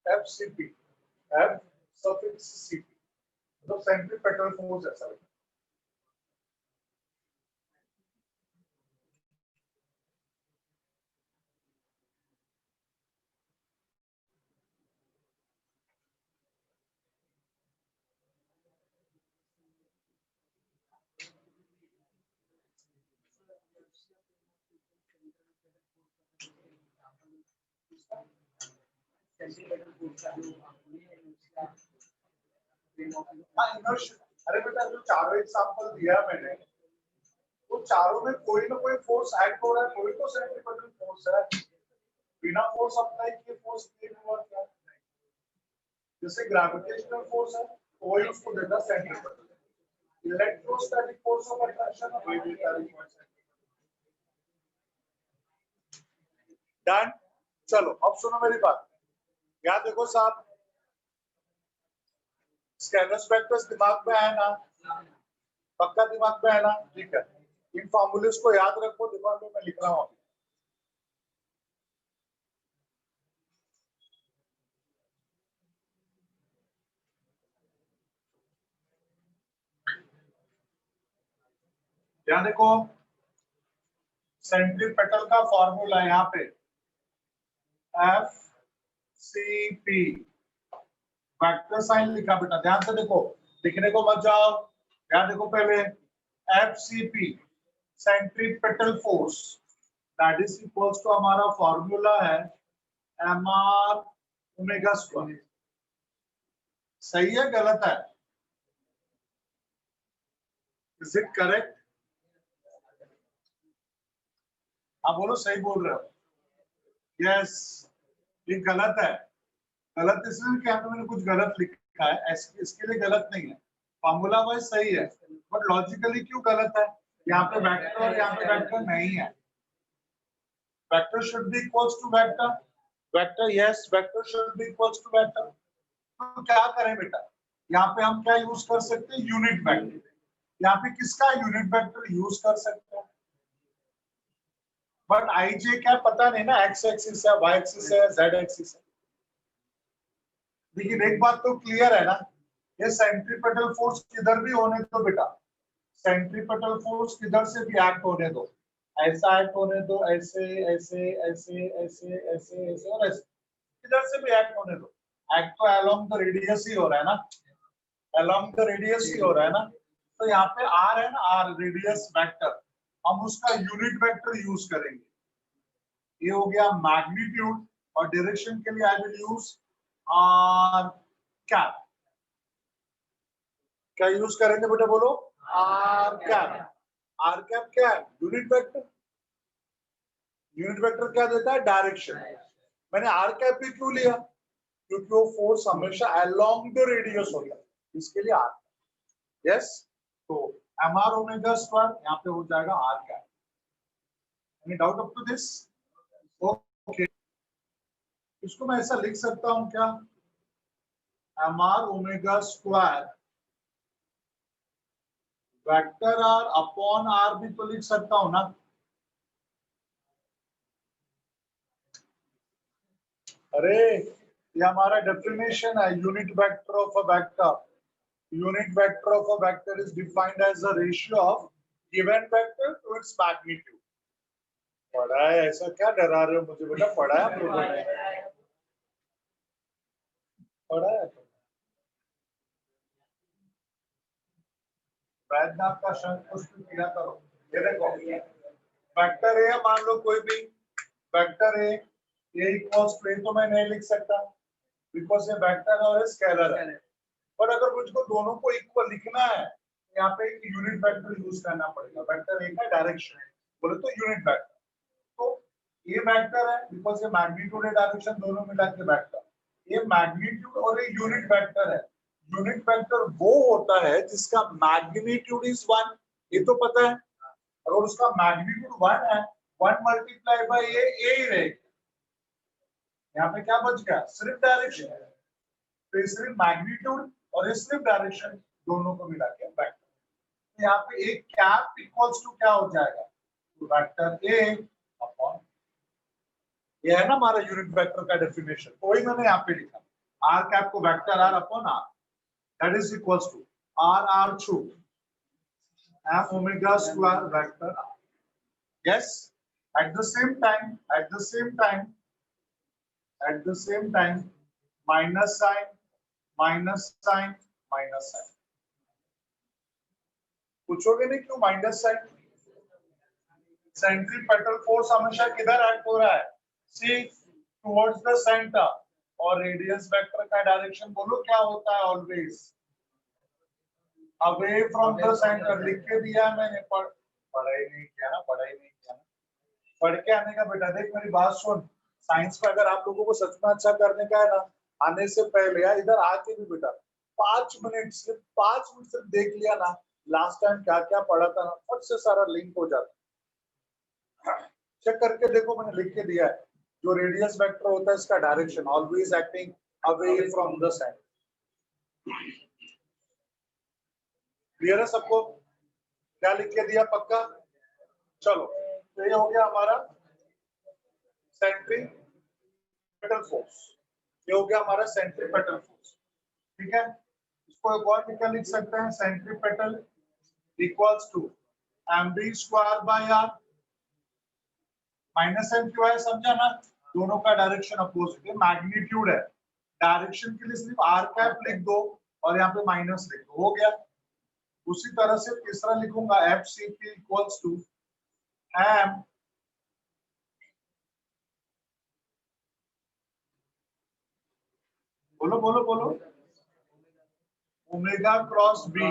[SPEAKER 1] FCP, F suffix CP, मतलब सेंट्रीपिटल फोर्स ऐसा है। हाँ, inertia। अरे बेटा जो चारों एग्जांपल दिया मैंने, वो चारों में कोई ना कोई फोर्स एक्ट हो रहा है, कोई तो सेंट्रीपिटल फोर्स है। बिना फोर्स अप्लाई किए फोर्स क्रिएट हुआ क्या? जैसे ग्रेविटेशनल फोर्स है, तो वही उसको देता centripetal. Electrostatic force of attraction, वही देता है। डन। चलो अब सुनो मेरी बात, यहाँ देखो साहब, स्कैलर्स वेक्टर्स दिमाग में है ना, पक्का दिमाग में है ना? ठीक है, इन फॉर्मूलेस को याद रखो, दिमाग में मैं लिख रहा हूँ। यहाँ देखो, सेंट्रीपिटल का फॉर्मूला है यहाँ पे F C P, vector sign लिखा बेटा, ध्यान से देखो, लिखने को मत जाओ। यहाँ देखो पहले F C P, centripetal force, that is equals to हमारा फॉर्मूला है एम आर ओमेगा स्क्वायर। सही है गलत है? Is it correct? आप बोलो सही बोल रहे हो। यस, ये गलत है। गलत इसलिए कि यहाँ पे मैंने कुछ गलत लिखा है, इसके लिए गलत नहीं है, फॉर्मूला वाइज सही है, बट लॉजिकली क्यों गलत है? यहाँ पे वेक्टर और यहाँ पे वेक्टर नहीं है। Vector should be equals to vector, vector yes, vector should be equals to vector. तो क्या करें बेटा, यहाँ पे हम क्या यूज कर सकते हैं, यूनिट वेक्टर। यहाँ पे किसका यूनिट वेक्टर यूज कर सकते हैं, बट आई जे क्या पता नहीं ना, एक्स एक्सिस है, वाई एक्सिस है, जेड एक्सिस है। लेकिन एक बात तो क्लियर है ना, ये सेंट्रीपेटल फोर्स किधर भी होने दो बेटा, सेंट्रीपेटल फोर्स किधर से भी एक्ट होने दो, ऐसा एक्ट होने दो, ऐसे ऐसे ऐसे ऐसे ऐसे ऐसे और ऐसे, किधर से भी एक्ट होने दो, एक्ट तो अलोंग द रेडियस ही हो रहा है ना, अलोंग द रेडियस ही हो रहा है ना। तो यहाँ पे आर है ना, आर रेडियस वेक्टर, हम उसका यूनिट वेक्टर यूज करेंगे। ये हो गया मैग्नीट्यूड, और डायरेक्शन के लिए I will use R cap. क्या यूज करेंगे बेटा बोलो, आर कैप। आर कैप क्या है, यूनिट वेक्टर। यूनिट वेक्टर क्या देता है, डायरेक्शन। मैंने आर कैप भी क्यों लिया, क्योंकि वो फोर्स हमेशा अलोंग द रेडियस होता है, इसके लिए आर। यस, तो एम आर ओमेगा स्क्वायर यहाँ पे हो जाएगा R cap. Any doubt up to this? Okay, इसको मैं ऐसा लिख सकता हूं क्या, M R omega square vector R upon R भी तो लिख सकता हूं ना। अरे ये हमारा डेफिनेशन है, unit vector of a vector. Unit vector of a vector is defined as the ratio of given vector to its magnitude. पढ़ा है, ऐसा क्या डरा रहे हो मुझे बेटा, पढ़ा है आप लोगों ने, पढ़ा है। वैद्यनाथ का शंख पुष्प किया करो। ये देखो वेक्टर ए, मान लो कोई भी vector A, A equals to A, तो मैं नहीं लिख सकता बिकॉज ये वेक्टर और स्केलर है। पर अगर मुझको दोनों को इक्वल लिखना है, यहाँ पे एक यूनिट वेक्टर यूज करना पड़ेगा। वेक्टर ए का डायरेक्शन बोले तो यूनिट वेक्टर, तो ये वेक्टर है बिकॉज ये मैग्नीट्यूड है, डायरेक्शन दोनों मिला के वेक्टर। ये मैग्नीट्यूड और ये यूनिट वेक्टर है। यूनिट वेक्टर वो होता है जिसका मैग्नीट्यूड इज 1, ये तो पता है। अगर उसका मैग्नीट्यूड 1 है, 1 मल्टीप्लाई बाय ए ही रहेगा। यहाँ पे क्या बच गया, सिर्फ डायरेक्शन। तो सिर्फ मैग्नीट्यूड और ये सिर्फ डायरेक्शन, दोनों को मिला के वेक्टर। तो यहाँ पे एक कैप इक्वल्स टू क्या हो जाएगा, तो वेक्टर ए अपॉन, ये है ना हमारा यूनिट वेक्टर का डेफिनेशन, तो वही मैंने यहाँ पे लिखा, आर कैप को vector R upon R, that is equals to R R through m omega square vector r. Yes, at the same time, minus sign, minus sign, minus sign. पूछोगे नहीं क्यों माइनस साइन? सेंट्रीपेटल फोर्स हमेशा किधर act हो रहा है, सी towards the centre, और radius vector का डायरेक्शन बोलो क्या होता है, always away from the centre. लिख के दिया मैंने, पढ़ाई नहीं किया ना, पढ़ के आने का बेटा। देख मेरी बात सुन, साइंस में अगर आप लोगों को सच में अच्छा करने का है ना, आने से पहले या इधर आके भी बेटा 5 मिनट, सिर्फ 5 मिनट सिर्फ देख लिया ना, लास्ट टाइम क्या क्या पढ़ा था ना, फट से सारा लिंक हो जाता। चेक करके देखो, मैंने लिख के दिया है, जो रेडियस वेक्टर होता है इसका direction always acting away from the centre. Clear है सबको? क्या लिख के दिया पक्का? चलो, तो ये हो गया हमारा सेंट्रीपेटल फोर्स, ये हो गया हमारा सेंट्रीपेटल फोर्स। ठीक है, इसको एक और क्या लिख सकते हैं, centripetal equals to mv square by r। Minus m क्यों है, समझा ना, दोनों का डायरेक्शन अपोजिट है, मैग्नीट्यूड है, डायरेक्शन के लिए सिर्फ r कैप लिख दो और यहाँ पे माइनस लिख दो, हो गया। उसी तरह से तीसरा लिखूंगा fcp इक्वल्स टू m बोलो बोलो बोलो, omega cross B,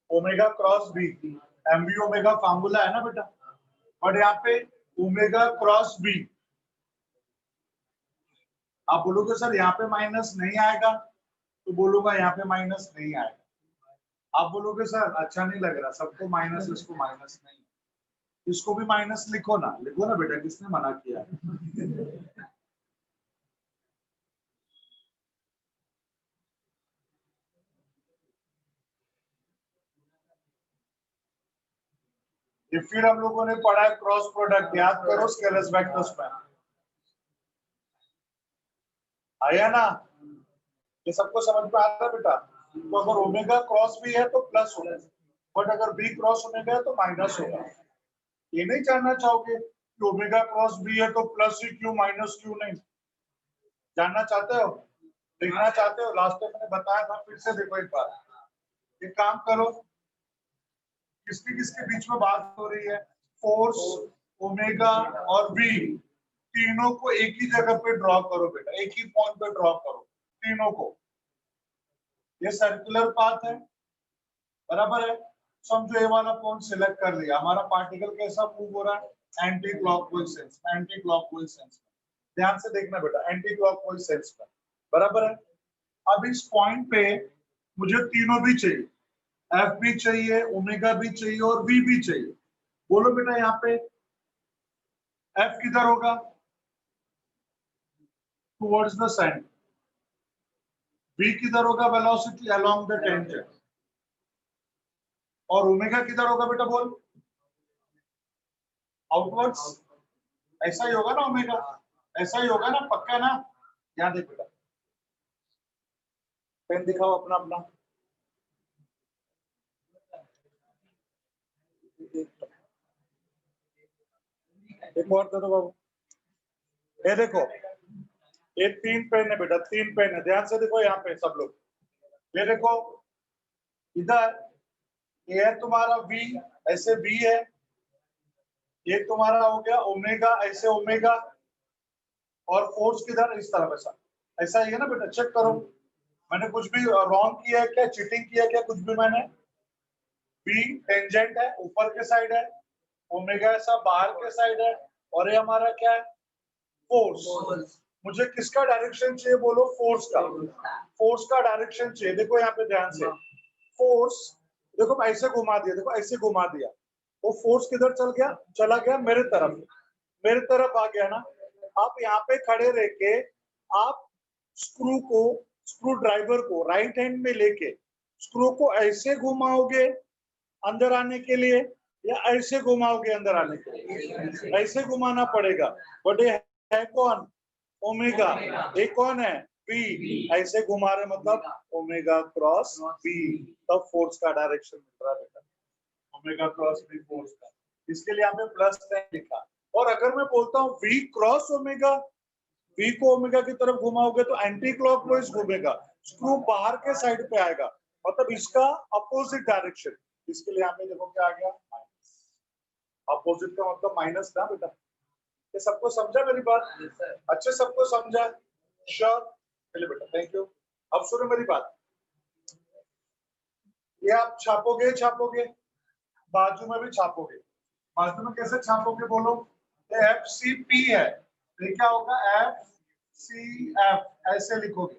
[SPEAKER 1] omega cross B, MB omega formula है ना बेटा, और यहाँ पे ओमेगा क्रॉस बी। आप बोलोगे सर यहाँ पे माइनस नहीं आएगा, तो बोलूंगा यहाँ पे माइनस नहीं आएगा। आप बोलोगे सर अच्छा नहीं लग रहा, सबको माइनस, इसको माइनस नहीं, इसको भी माइनस लिखो ना, लिखो ना बेटा, किसने मना किया? ये फिर हम लोगों ने पढ़ा है क्रॉस प्रोडक्ट, याद करो स्केलर्स वेक्टर्स में, आया ना? ये सबको समझ में आ रहा है बेटा? तो अगर ओमेगा क्रॉस भी है तो प्लस होगा, बट अगर बी क्रॉस ओमेगा है तो माइनस होगा। ये नहीं जानना चाहोगे कि ओमेगा क्रॉस बी है तो प्लस ही क्यों माइनस क्यों नहीं? जानना चाहते हो, देखना चाहते हो? लास्ट टाइम मैंने बताया था, फिर से देखो एक बार। एक काम करो, किसके किसके बीच में बात हो रही है? फोर्स, ओमेगा और बी, तीनों को एक ही जगह पे ड्रॉ करो बेटा, एक ही पॉइंट पे ड्रॉ करो तीनों को। ये सर्कुलर पाथ है, बराबर है। समझो ये वाला पॉइंट सिलेक्ट कर लिया, हमारा पार्टिकल कैसा मूव हो रहा है? Anti clockwise sense, anti clockwise sense में। ध्यान से देखना बेटा, एंटी क्लॉकवाइज सेंस में, बराबर है। अब इस पॉइंट पे मुझे तीनों भी चाहिए, एफ भी चाहिए, ओमेगा भी चाहिए और वी भी चाहिए। बोलो बेटा यहाँ पे एफ किधर होगा? Towards the centre. वी किधर होगा? Velocity along the tangent. और ओमेगा किधर होगा बेटा? बोल। आउटवर्ड्स। ऐसा ही होगा ना ओमेगा? ऐसा ही होगा ना? पक्का ना? यहाँ देख बेटा, पेन दिखाओ अपना अपना। एक और दे दो बाबू। ये देखो, ये 3 पेन है बेटा, 3 पेन है। ध्यान से देखो यहाँ पे सब लोग। ये देखो इधर, ये है तुम्हारा V, ऐसे V है। ये तुम्हारा हो गया ओमेगा, ऐसे ओमेगा। और फोर्स किधर? इस तरफ। ऐसा ऐसा ही है ना बेटा? चेक करो, मैंने कुछ भी रॉन्ग किया है क्या? चीटिंग किया क्या कुछ भी मैंने? बी टेंजेंट है, ऊपर के साइड है। ओमेगा ऐसा बाहर के साइड है। और ये हमारा क्या है? फोर्स। मुझे किसका डायरेक्शन चाहिए? बोलो। फोर्स का। फोर्स का डायरेक्शन चाहिए। देखो यहाँ पे ध्यान से, फोर्स देखो ऐसे घुमा दिया, देखो ऐसे घुमा दिया, वो फोर्स किधर चल गया? चला गया मेरे तरफ, मेरे तरफ आ गया ना। आप यहाँ पे खड़े रह के आप स्क्रू को, स्क्रू ड्राइवर को राइट हैंड में लेके स्क्रू को ऐसे घुमाओगे अंदर आने के लिए, या ऐसे घुमाओगे अंदर आने के लिए? ऐसे घुमाना पड़ेगा। बट ये है कौन? ओमेगा। ये कौन है? बी। ऐसे घुमा रहे मतलब ओमेगा क्रॉस बी, तब फोर्स का डायरेक्शन मिल रहा है बेटा, ओमेगा क्रॉस बी फोर्स का। इसके लिए हमने प्लस साइन लिखा। और अगर मैं बोलता हूँ वी क्रॉस ओमेगा, वी को ओमेगा की तरफ घुमाओगे तो एंटी क्लॉकवाइज घूमेगा, स्क्रू बाहर के साइड पे आएगा, मतलब इसका अपोजिट डायरेक्शन। इसके लिए यहाँ पे देखो क्या आ गया? माइनस। अपोजिट का मतलब माइनस ना बेटा। ये सबको समझा मेरी बात? अच्छे सबको समझा? श्योर? चलिए बेटा, थैंक यू। अब सुनो मेरी बात, ये आप छापोगे छापोगे, बाजू में भी छापोगे। बाजू में कैसे छापोगे बोलो? ये FCP है, ये क्या होगा? FCF, ऐसे लिखोगे।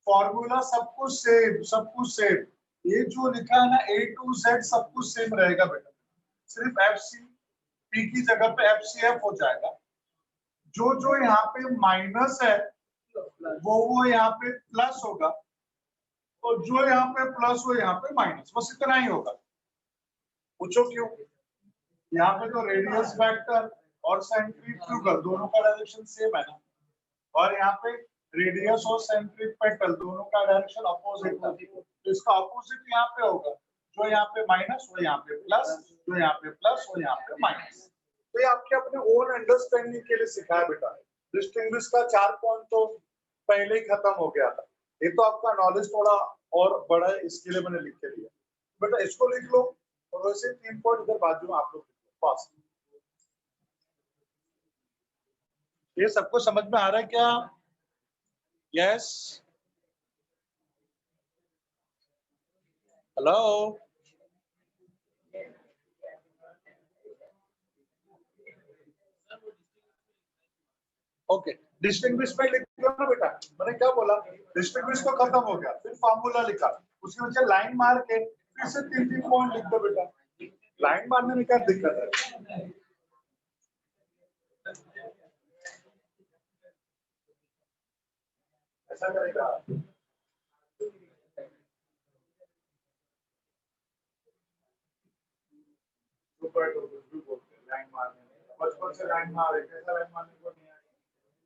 [SPEAKER 1] फॉर्मूला सब कुछ सेम, सब कुछ सेम। ये जो लिखा है ना A to Z सब कुछ सेम रहेगा बेटा, सिर्फ FCP की जगह पे FCF हो जाएगा। जो जो यहाँ पे माइनस है वो यहाँ पे प्लस होगा, और जो यहाँ पे प्लस हो यहाँ पे माइनस, बस इतना ही होगा। पूछो क्यों? यहाँ पे तो रेडियस वेक्टर और सेंट्रीफ्यूगल दोनों का डायरेक्शन सेम है ना, और यहाँ पे रेडियस और सेंट्रीपेटल दोनों का डायरेक्शन अपोजिट है, तो इसका अपोजिट यहाँ पे होगा। जो यहाँ पे माइनस वो यहाँ पे प्लस, जो यहाँ पे प्लस वो यहाँ पे माइनस। तो ये आपके अपने ओन अंडरस्टैंडिंग के लिए सिखाया बेटा। डिस्टिंग्विश का 4 पॉइंट तो पहले ही खत्म हो गया था, ये तो आपका नॉलेज थोड़ा और बड़ा है, इसके लिए मैंने लिख के दिया बेटा। इसको लिख लो, और वैसे 3 पॉइंट इधर बाजू में आप लोग पास। ये सबको समझ में आ रहा है क्या? यस? हेलो? ओके, डिस्टिंग्विश में लिख लो ना बेटा। मैंने क्या बोला? डिस्टिंग्विश तो खत्म हो गया, फिर फार्मूला लिखा, उसके नीचे लाइन मार के फिर से 3 पॉइंट लिख दो बेटा। लाइन मारने में क्या दिक्कत है? ऐसा करेगा लाइन मारने में, बचपन से लाइन मारे, कैसा लाइन मारने को नहीं आया?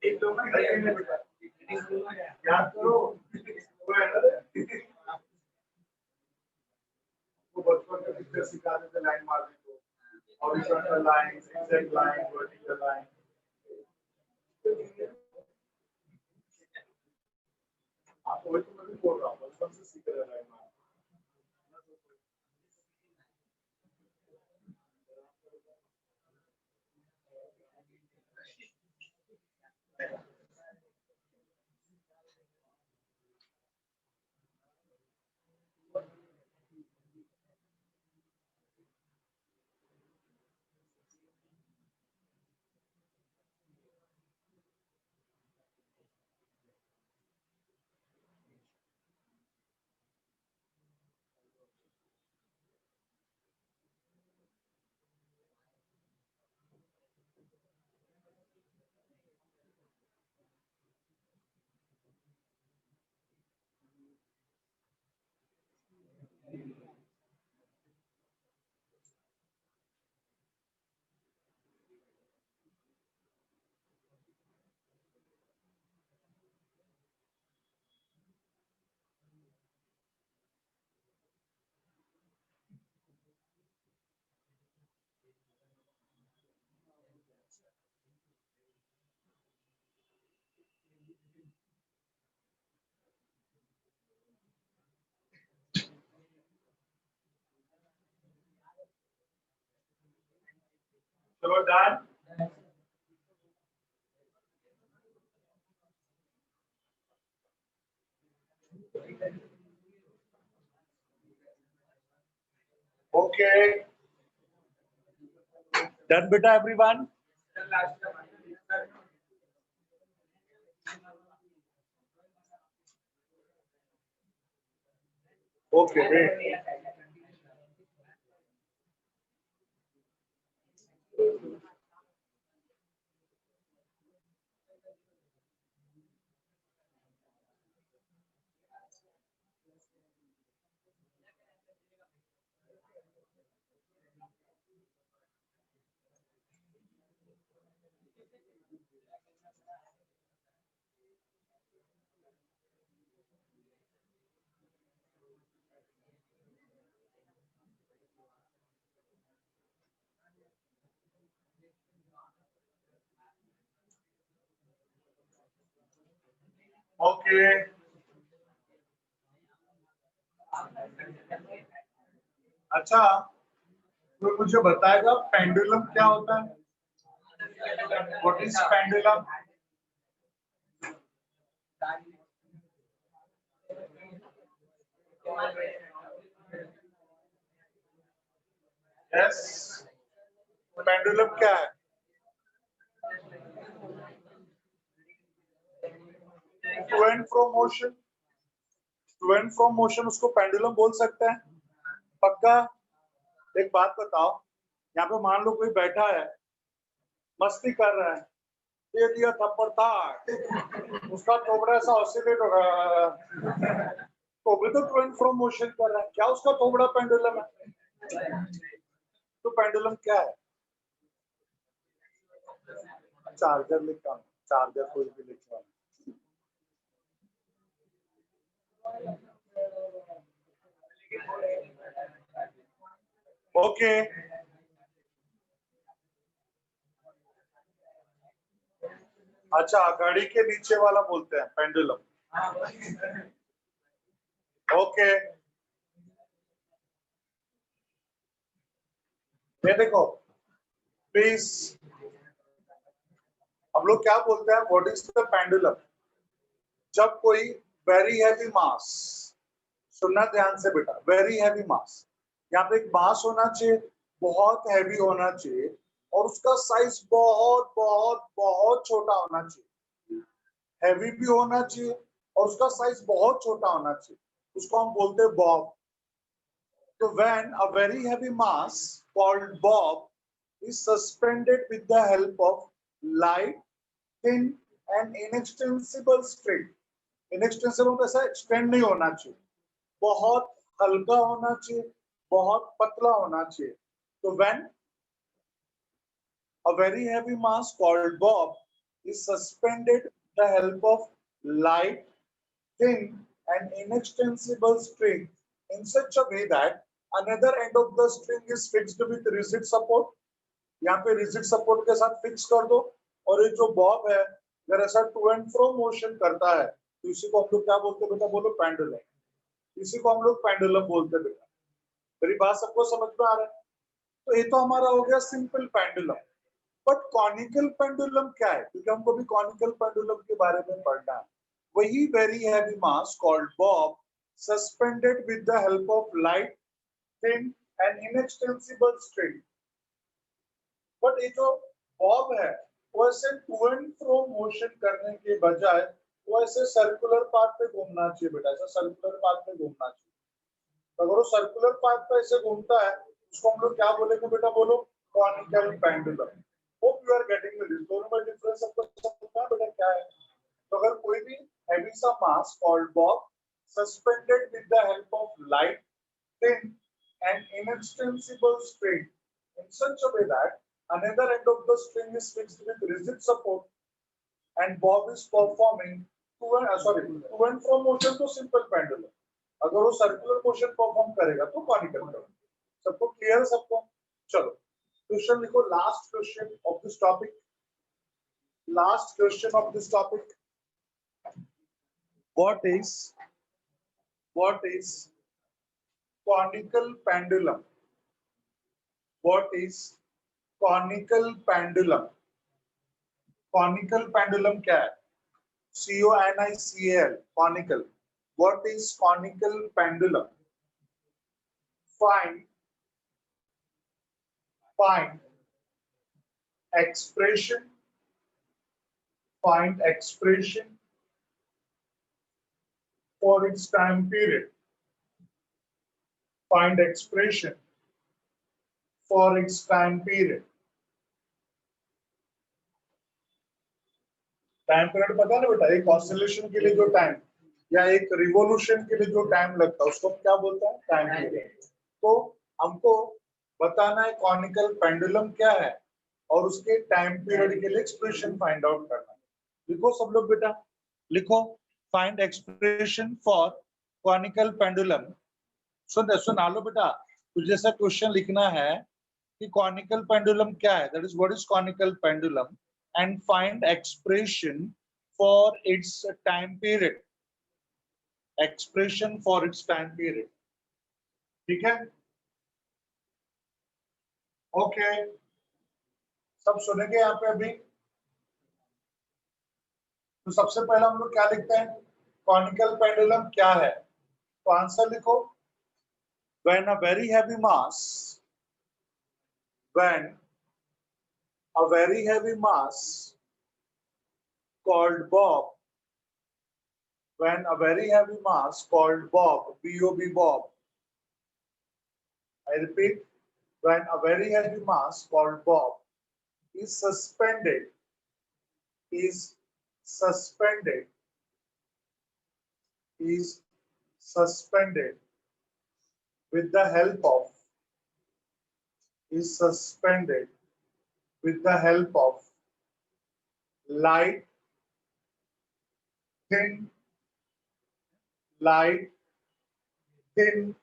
[SPEAKER 1] एक लोग ना बेटा याद करो, वो बचपन में टीचर सिखाते थे लाइन मारने को, horizontal line, zigzag line, vertical line. आप वही तो मैं बोल रहा हूँ, बचपन से सीख रहे लाइन मारना। चलो डन। ओके डन बेटा एवरीवन। ओके ओके अच्छा, तो मुझे बताएगा पेंडुलम क्या होता है? What is pendulum? Yes, pendulum क्या है? To and fro motion, to and fro motion उसको पेंडुलम बोल सकते हैं पक्का। एक बात बताओ, यहाँ पे मान लो कोई बैठा है मस्ती कर रहा है, दे दिया थप्पड़ था, उसका थोबड़ा ऐसा ऑसिलेट हो रहा है, तो भी तो टू एंड फ्रो मोशन कर रहा है, क्या उसका थोबड़ा पेंडुलम है? तो पेंडुलम क्या है? चार्जर लिखा, चार्जर कोई भी लिखा। ओके अच्छा, घड़ी के नीचे वाला बोलते हैं पेंडुलम। ओके ये देखो प्लीज, हम लोग क्या बोलते हैं, व्हाट इज द पेंडुलम? जब कोई वेरी हैवी मास, सुनना ध्यान से बेटा, वेरी हैवी मास, यहाँ पे एक मास होना चाहिए, बहुत हैवी होना चाहिए, और उसका साइज बहुत बहुत बहुत छोटा होना चाहिए। हैवी भी होना चाहिए और उसका साइज बहुत छोटा होना चाहिए, उसको हम बोलते हैं बॉब। तो when a very heavy mass called bob is suspended with the help of light, thin and inextensible string, inextensible कैसा, extend नहीं होना चाहिए, बहुत हल्का होना चाहिए, बहुत पतला होना चाहिए। तो when a very heavy mass called bob is suspended with the help of light, thin an inextensible string in such a way that another end of the string is fixed with rigid support. यहाँ पे rigid support के साथ fix कर दो और ये जो bob है अगर ऐसा to and fro motion करता है तो इसी को हम लोग क्या बोलते हैं बेटा बोलो pendulum इसी को हम लोग pendulum बोलते हैं बेटा मेरी बात सबको समझ में आ रहा है तो ये तो हमारा हो गया simple pendulum but conical pendulum क्या है क्योंकि हमको भी कॉनिकल पेंडुलम के बारे में पढ़ना है वही very heavy mass called bob suspended with the help of light thin and inextensible string but ये जो बॉब है वो ऐसे टू एंड फ्रो मोशन करने के बजाय वो ऐसे सर्कुलर पाथ पे घूमना चाहिए बेटा ऐसा सर्कुलर पाथ पे घूमना चाहिए अगर वो सर्कुलर पाथ पे ऐसे घूमता है उसको हम लोग क्या बोलेंगे बेटा बोलो conical pendulum hope you are getting this दोनों में डिफरेंस सबको समझना बेटा क्या है तो अगर कोई भी हैवी सा mass called bob suspended with the help of light thin and inextensible string in such a way that another end of the string is fixed with rigid support and bob is performing to and from motion to simple pendulum अगर वो circular motion perform करेगा तो conical करेगा सबको clear सबको चलो question लिखो last question of this topic what is conical pendulum what is conical pendulum conical pendulum क्या है CONICAL conical What is conical pendulum? Find expression. Find expression for its time period. Find expression for its time period. Time period पता ना बेटा एक oscillation के लिए जो time या एक रिवॉल्यूशन के लिए जो टाइम लगता है उसको क्या बोलते हैं टाइम पीरियड तो हमको बताना है कॉनिकल पेंडुलम क्या है और उसके टाइम पीरियड के लिए एक्सप्रेशन फाइंड आउट करना है लिखो सब लोग बेटा लिखो find expression for conical pendulum सुन आलो बेटा तो जैसा क्वेश्चन लिखना है कि कॉनिकल पेंडुलम क्या है that is what is conical pendulum and find expression for its time period expression for its time period ठीक है ओके सब सुनेंगे यहाँ पे अभी तो सबसे पहले हम लोग क्या लिखते हैं कॉनिकल पेंडुलम क्या है तो आंसर लिखो when a very heavy mass called bob when a very heavy mass called bob bob I repeat when a very heavy mass called bob is suspended with the help of light thin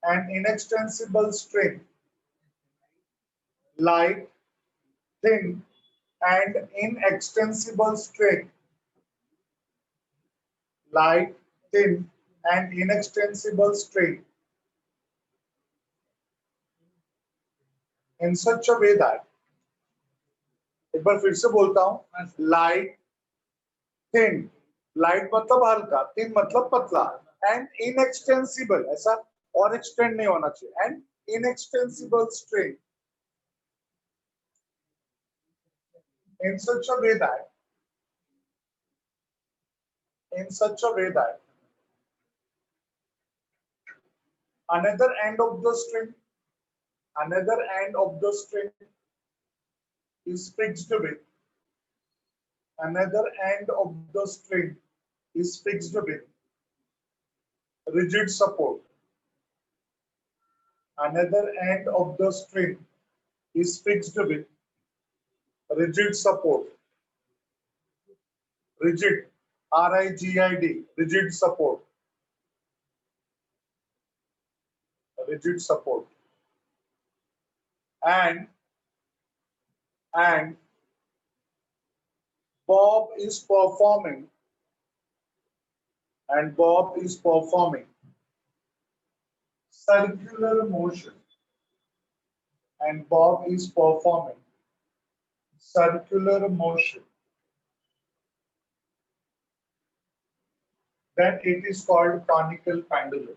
[SPEAKER 1] and inextensible string light thin and inextensible string light thin and inextensible string in such a way that एक बार फिर से बोलता हूं light thin light मतलब हल्का thin मतलब पतला and inextensible ऐसा और एक्सटेंड नहीं होना चाहिए and inextensible string in such a way that another end of the string is fixed with rigid support another end of the string is fixed with rigid support rigid RIGID, rigid support. Rigid support. And Bob is performing circular motion, and Bob is performing circular motion, then it is called conical pendulum.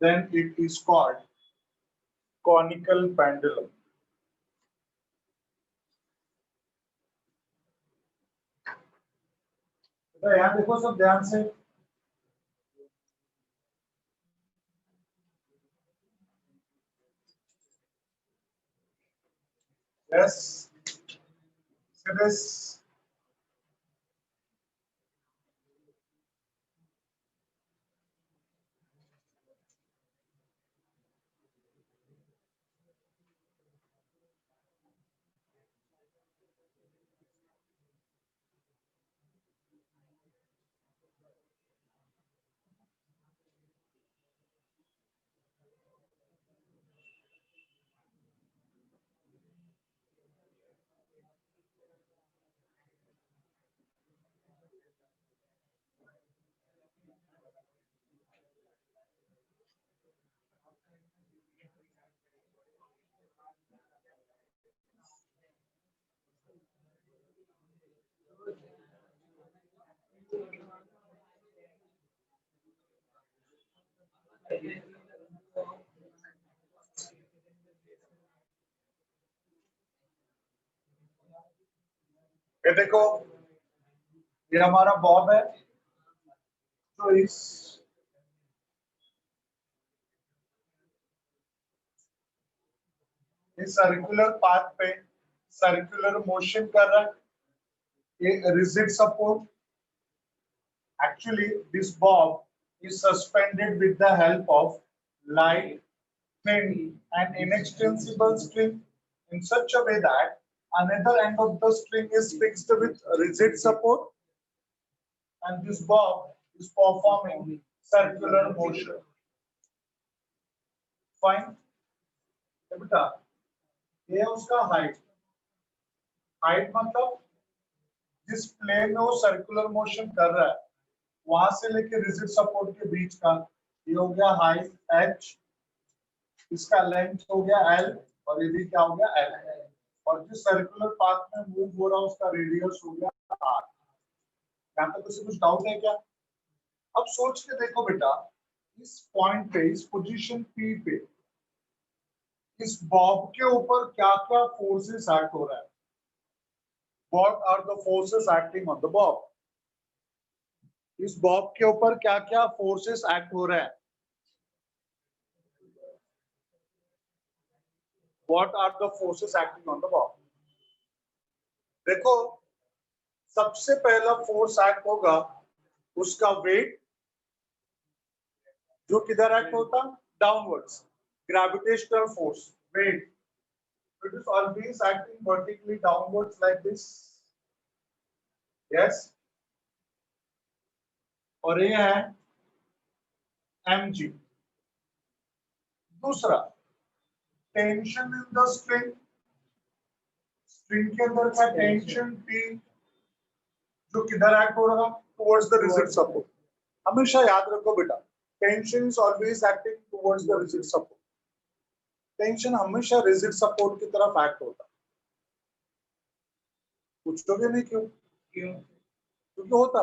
[SPEAKER 1] Then it is called conical pendulum. तो यहाँ देखो सब ध्यान से, yes, see this. ये देखो, ये हमारा बॉब है जो इस सर्कुलर पाथ पे सर्कुलर मोशन कर रहा है. ये rigid support. Actually, this bob is suspended with the help of light, thin, and inextensible string in such a way that another end of the string is fixed with rigid support, and this bob is performing circular motion. Fine. बेटा, ये उसका height. Height मतलब जिस plane में वो circular motion कर रहा है वहां से लेके रिजिड सपोर्ट के बीच का ये हो गया हाइट h, इसका लेंथ हो गया l, और ये भी क्या हो गया l, और जिस सर्कुलर पाथ में मूव हो रहा है उसका रेडियस हो गया r. यहाँ तक किसी कुछ डाउट है क्या? अब सोच के देखो बेटा, इस पॉइंट पे, इस पोजीशन P पे इस बॉब के ऊपर क्या क्या फोर्सेस एक्ट हो रहा है? What are the forces acting on the bob? इस बॉब के ऊपर क्या क्या फोर्सेस एक्ट हो रहा है? What are the forces acting on the bob? देखो, सबसे पहला फोर्स एक्ट होगा उसका वेट, जो किधर एक्ट होता? Downwards. Gravitational force, weight. It is always acting vertically downwards like this. Yes. और ये है mg. दूसरा, tension in the string. String के अंदर का टेंशन T जो किधर एक्ट हो रहा? Towards the rigid support. हमेशा याद रखो बेटा, tension is always acting towards the rigid support. Tension हमेशा रिजिड सपोर्ट की तरफ एक्ट होता. पूछोगे नहीं क्यों? क्योंकि होता.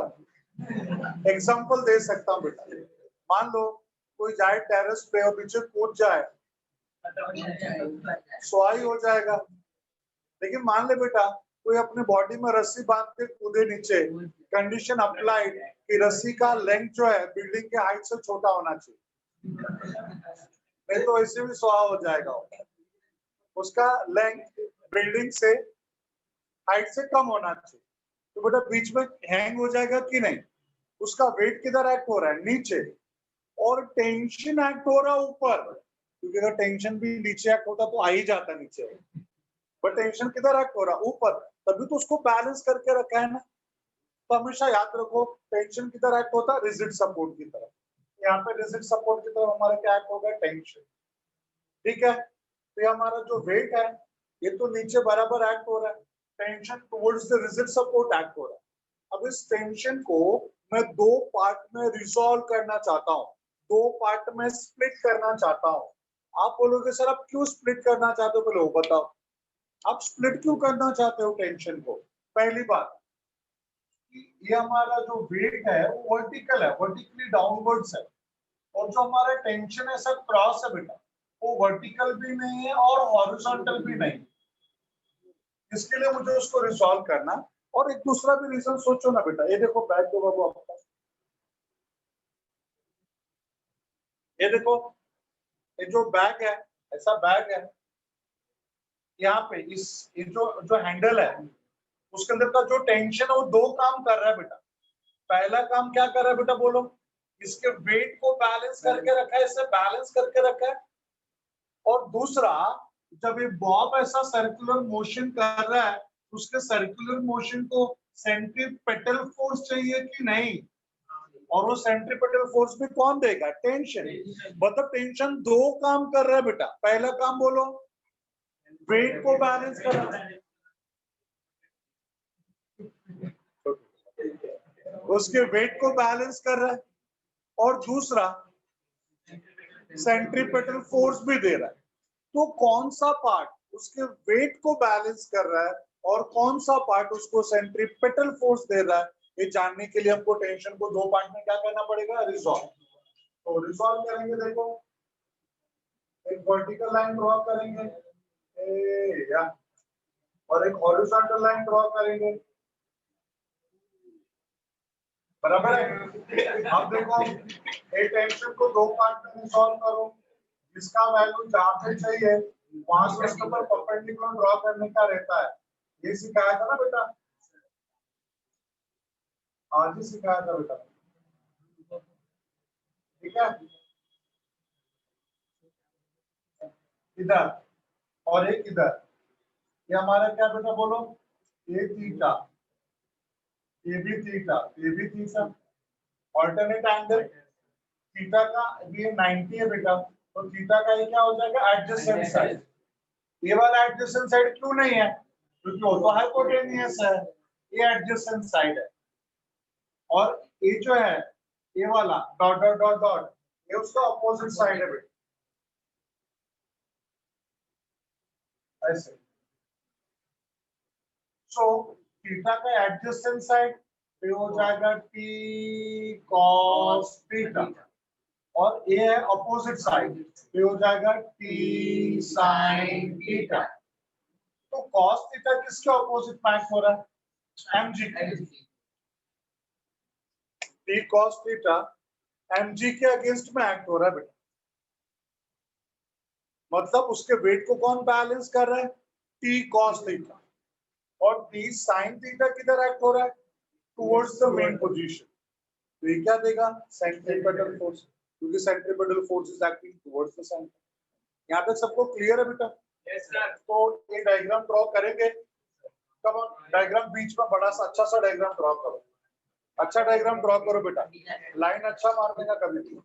[SPEAKER 1] एग्जांपल दे सकता हूं बेटा. मान लो कोई जाए टेरेस पे और नीचे कूद जाए, स्वाई हो जाएगा. लेकिन मान ले बेटा कोई अपने बॉडी में रस्सी बांध के कूदे नीचे, कंडीशन अप्लाइड कि रस्सी का लेंथ जो है बिल्डिंग के हाइट से छोटा होना चाहिए, नहीं तो ऐसे भी स्वाहा हो जाएगा. उसका लेंथ बिल्डिंग से हाइट से कम होना चाहिए. तो बेटा बीच में हैंग हो जाएगा कि नहीं? उसका वेट किधर एक्ट हो रहा है? नीचे. और टेंशन एक्ट हो रहा है ऊपर, क्योंकि अगर टेंशन भी नीचे एक्ट होता तो आ ही जाता नीचे. बट टेंशन किधर एक्ट हो रहा? ऊपर. तभी तो उसको बैलेंस करके रखा है ना. तो हमेशा याद रखो टेंशन किधर एक्ट होता है, रिजिड सपोर्ट की तरफ। यहाँ पे रिजिड सपोर्ट की तरफ हमारा क्या एक्ट होगा, टेंशन। ठीक है, तो ये हमारा जो वेट है ये तो नीचे बराबर एक्ट हो रहा है, tension towards the rigid support act हो रहा है। अब इस टेंशन को मैं दो पार्ट में रिजॉल्व करना चाहता हूँ, दो पार्ट में स्प्लिट करना चाहता हूँ। आप बोलोगे सर आप क्यों स्प्लिट करना चाहते हो, पहले वो बताओ आप स्प्लिट क्यों करना चाहते हो टेंशन को। पहली बात, ये हमारा जो वेट है वो वर्टिकल है, वर्टिकली डाउनवर्ड्स है, और जो हमारा टेंशन है सब क्रॉस है बेटा, वो वर्टिकल भी नहीं है और हॉरिजॉन्टल भी नहीं। इसके लिए मुझे उसको रिजॉल्व करना। और एक दूसरा भी रीजन सोचो ना बेटा, ये देखो बैग दो बाबू आपका, ये देखो ये जो बैग है ऐसा बैग है, यहाँ पे इस ये जो जो हैंडल है उसके अंदर का जो टेंशन है वो दो काम कर रहा है बेटा। पहला काम क्या कर रहा है बेटा बोलो, इसके वेट को बैलेंस करके रखा है, इसे बैलेंस करके रखा है। और दूसरा, जब ये बॉब ऐसा सर्कुलर मोशन कर रहा है उसके सर्कुलर मोशन को सेंट्रीपेटल फोर्स चाहिए कि नहीं, और वो सेंट्रीपेटल फोर्स भी कौन देगा, टेंशन। मतलब टेंशन दो काम कर रहा है बेटा। पहला काम बोलो, वेट को बैलेंस कर रहा है, उसके वेट को बैलेंस कर रहा है, और दूसरा सेंट्रीपेटल फोर्स भी दे रहा है। तो कौन सा पार्ट उसके वेट को बैलेंस कर रहा है और कौन सा पार्ट उसको सेंट्रीपेटल फोर्स दे रहा है, ये जानने के लिए हमको टेंशन को दो पार्ट में क्या करना पड़ेगा, रिजॉल्व। तो रिजॉल्व करेंगे, देखो एक वर्टिकल लाइन ड्रॉ करेंगे या, और एक हॉरिजॉन्टल लाइन ड्रॉ करेंगे, बराबर है। अब देखो एक टेंशन को दो पार्ट में रिजॉल्व करो, जिसका वैल्यू जहां पे चाहिए वहां से उसके ऊपर परपेंडिकुलर ड्रॉ करने का रहता है। ये सिखाया था ना बेटा, आज ही सिखाया था बेटा, ठीक है। इधर और एक इधर, ये हमारा क्या बेटा बोलो, A theta, A B theta, A B theta, alternate angle theta का ये 90 है बेटा, तो थीटा का ये क्या हो जाएगा, एडजेसेंट साइड। ये वाला एडजेसेंट साइड क्यों नहीं है, क्योंकि वो तो हाइपोटेनियस है, ये एडजेसेंट साइड है। और ये जो है ये वाला डॉट डॉट डॉट डॉट, ये उसका अपोजिट साइड है बेटा, ऐसे। सो थीटा का एडजेसेंट साइड ये हो जाएगा टी कॉस थीटा, और ये है अपोजिट साइड, ये हो जाएगा टी साइन थीटा। तो कॉस थीटा किसके अपोजिट में एक्ट हो रहा है, एमजी के। टी कॉस थीटा एमजी के अगेंस्ट में एक्ट हो रहा है बेटा, मतलब उसके वेट को कौन बैलेंस कर रहा है, टी कॉस थीटा। और टी साइन थीटा किधर एक्ट हो रहा है, टुवर्ड्स द मेन पोजीशन। तो ये क्या देगा, सेंट्रीपेटल फोर्स, क्योंकि centripetal force is acting towards the centre. यहाँ तक सबको क्लियर है बेटा? Yes sir. तो ये डायग्राम ड्रॉ करेंगे, कब डायग्राम बीच में बड़ा सा अच्छा सा डायग्राम ड्रॉ करो, अच्छा डायग्राम ड्रॉ करो बेटा, लाइन अच्छा मार देगा कभी भी।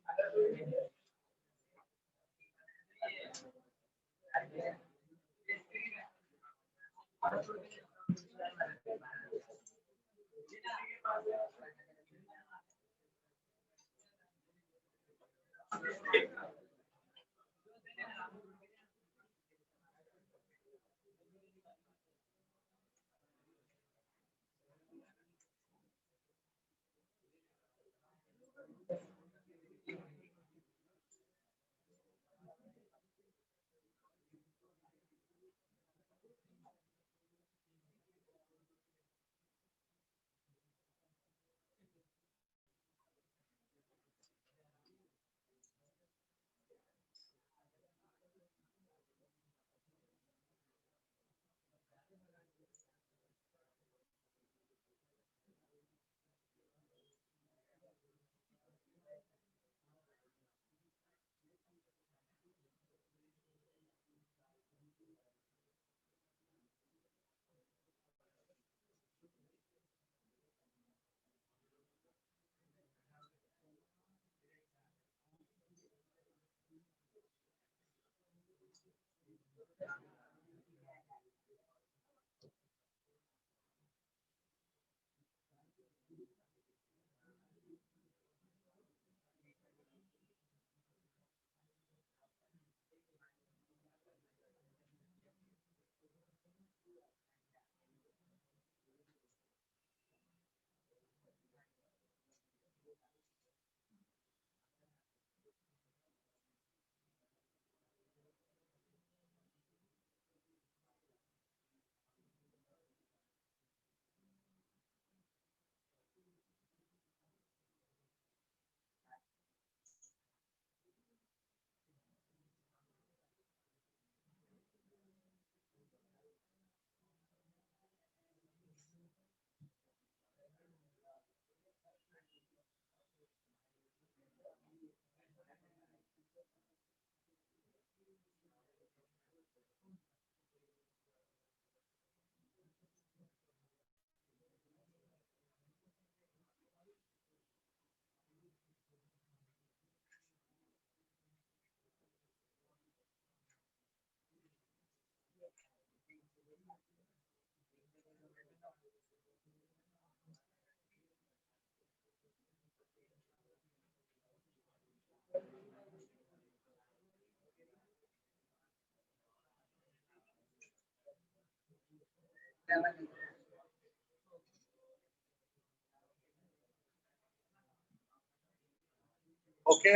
[SPEAKER 1] ओके,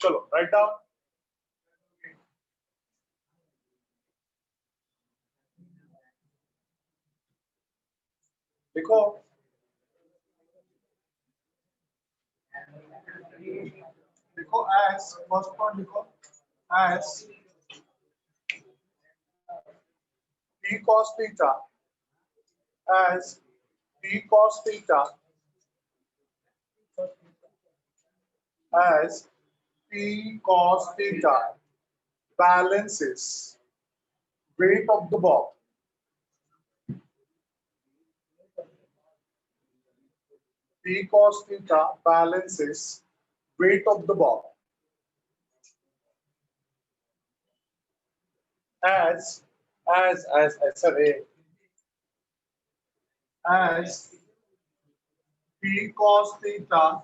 [SPEAKER 1] चलो राइट डाउन। देखो देखो, एस फर्स्ट पॉइंट लिखो, S p cos theta, as p cos theta, as p cos theta balances weight of the ball. P cos theta balances weight of the ball as sorry, as P cos theta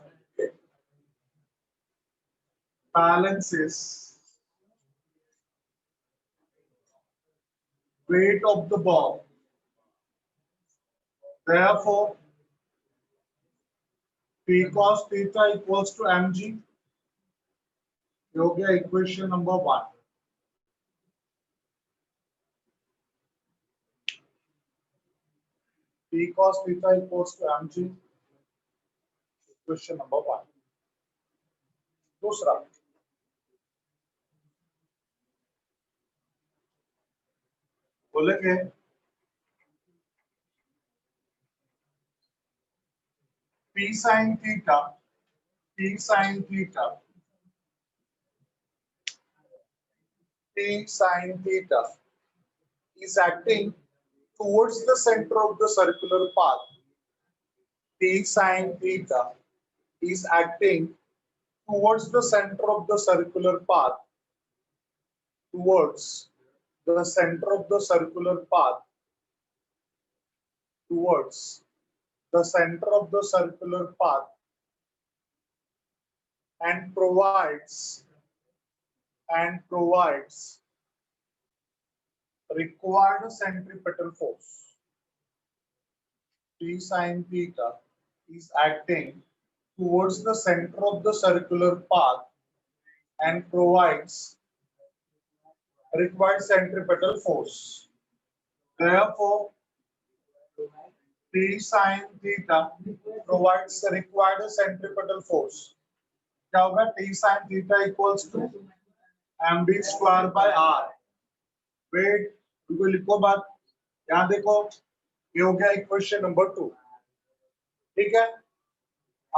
[SPEAKER 1] balances weight of the ball. Therefore, P cos theta equals to mg. ये हो गया equation number 1। P cos theta equals to mg, equation number 1। दूसरा, बोलेंगे P sin theta, P sin theta, P sin theta is acting towards the center of the circular path. P sin theta is acting towards the center of the circular path, towards the center of the circular path, towards the center of the circular path, and provides required centripetal force. P sin theta is acting towards the center of the circular path and provides required centripetal force. Therefore, P sin theta provides the required centripetal force. क्या होगा? T sin theta equals to mv square by r. Weight को लिखो बात, यहाँ देखो, ये हो गया इक्वेशन नंबर 2। ठीक है,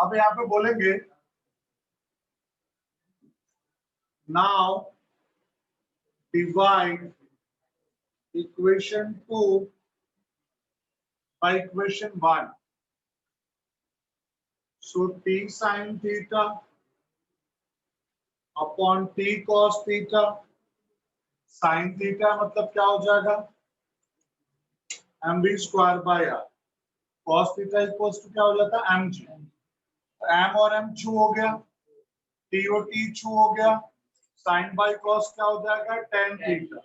[SPEAKER 1] अब यहाँ पे बोलेंगे now divide equation 2 by equation 1. So T sin theta upon T cos theta sine theta मतलब क्या हो जाएगा, mv square by r। cos theta equals to क्या हो जाता है, mg। m और m छू हो गया, t और t छू हो गया, साइन बाय cos क्या हो जाएगा, tan थीटा,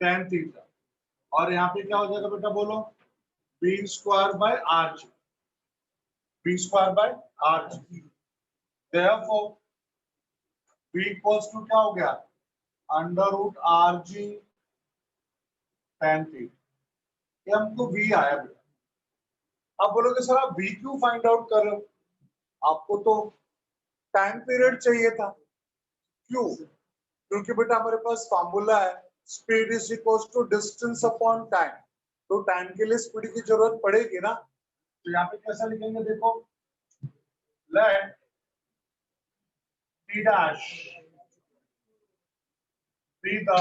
[SPEAKER 1] tan थीटा। और यहाँ पे क्या हो जाएगा बेटा बोलो, b square by rg, b square by rg। therefore b equals to क्या हो गया, under root rg tan theta. ये हमको v आया बेटा। अब बोलोगे सर आप v क्यों फाइंड आउट कर रहे हो, आपको तो टाइम पीरियड चाहिए था। क्यों, क्योंकि बेटा हमारे पास फार्मूला है speed is equals to distance upon time, तो टाइम के लिए स्पीड की जरूरत पड़ेगी ना। तो यहाँ पे कैसा लिखेंगे देखो, let T dash be the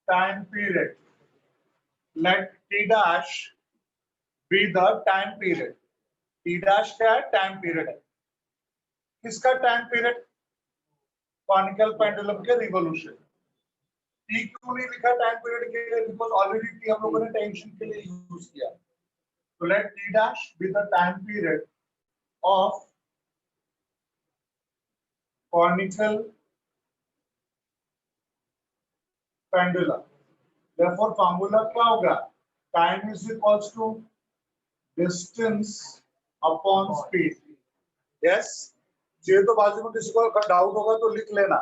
[SPEAKER 1] time period, let T dash be the time period. T dash क्या है, टाइम पीरियड है। किसका टाइम पीरियड, कॉनिकल पेंडुलम के रिवॉल्यूशन। टी क्यों नहीं लिखा टाइम पीरियड के लिए, बिकॉज़ ऑलरेडी टी हम लोगों ने टेंशन के लिए यूज किया। तो let T dash be the time period of conical pendulum. therefore formula क्या होगा, time is equals to distance upon speed. Yes, ये तो बाजू में किसी को डाउट होगा तो लिख लेना,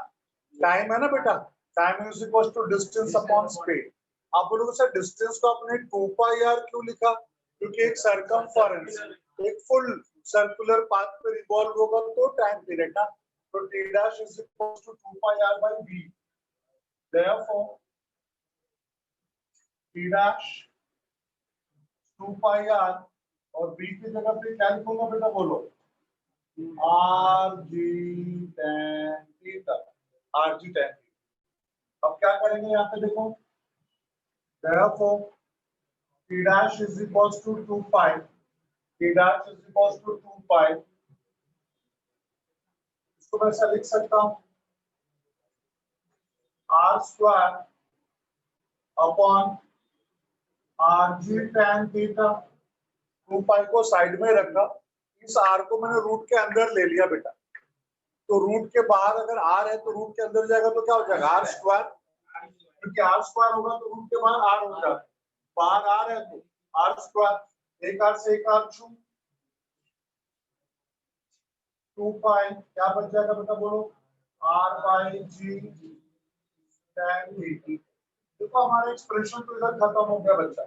[SPEAKER 1] टाइम है ना बेटा, time is equals to distance upon speed. आप बोलोगे सर डिस्टेंस को आपने 2 पाई आर क्यों लिखा, क्योंकि एक सरकमफेरेंस एक फुल सर्कुलर पाथ पे रिवॉल्व होगा तो टाइम पीरियड ना। तो T dash is equals to 2 pi R by v। therefore T dash 2 pi R और v की जगह पे क्या लिखूंगा बेटा बोलो, R G tan theta, R G tan। अब क्या करेंगे यहाँ पे देखो, therefore t dash is equals to 2 pi, t dash is equals to 2 pi। इसको मैं ऐसा लिख सकता हूँ, r square upon are G tan theta. 2 पाई को साइड में रखा, इस r को मैंने रूट के अंदर ले लिया बेटा। तो रूट के बाहर अगर r है तो रूट के अंदर जाएगा तो क्या हो जाएगा, r स्क्वायर, क्योंकि r स्क्वायर होगा तो रूट के बाहर r हो जाएगा, बाहर r है तो r स्क्वायर, एक r से एक r छू, 2 पाई क्या बच जाएगा बेटा बोलो, r by G tan theta. देखो हमारा एक्सप्रेशन तो इधर खत्म हो गया बच्चा,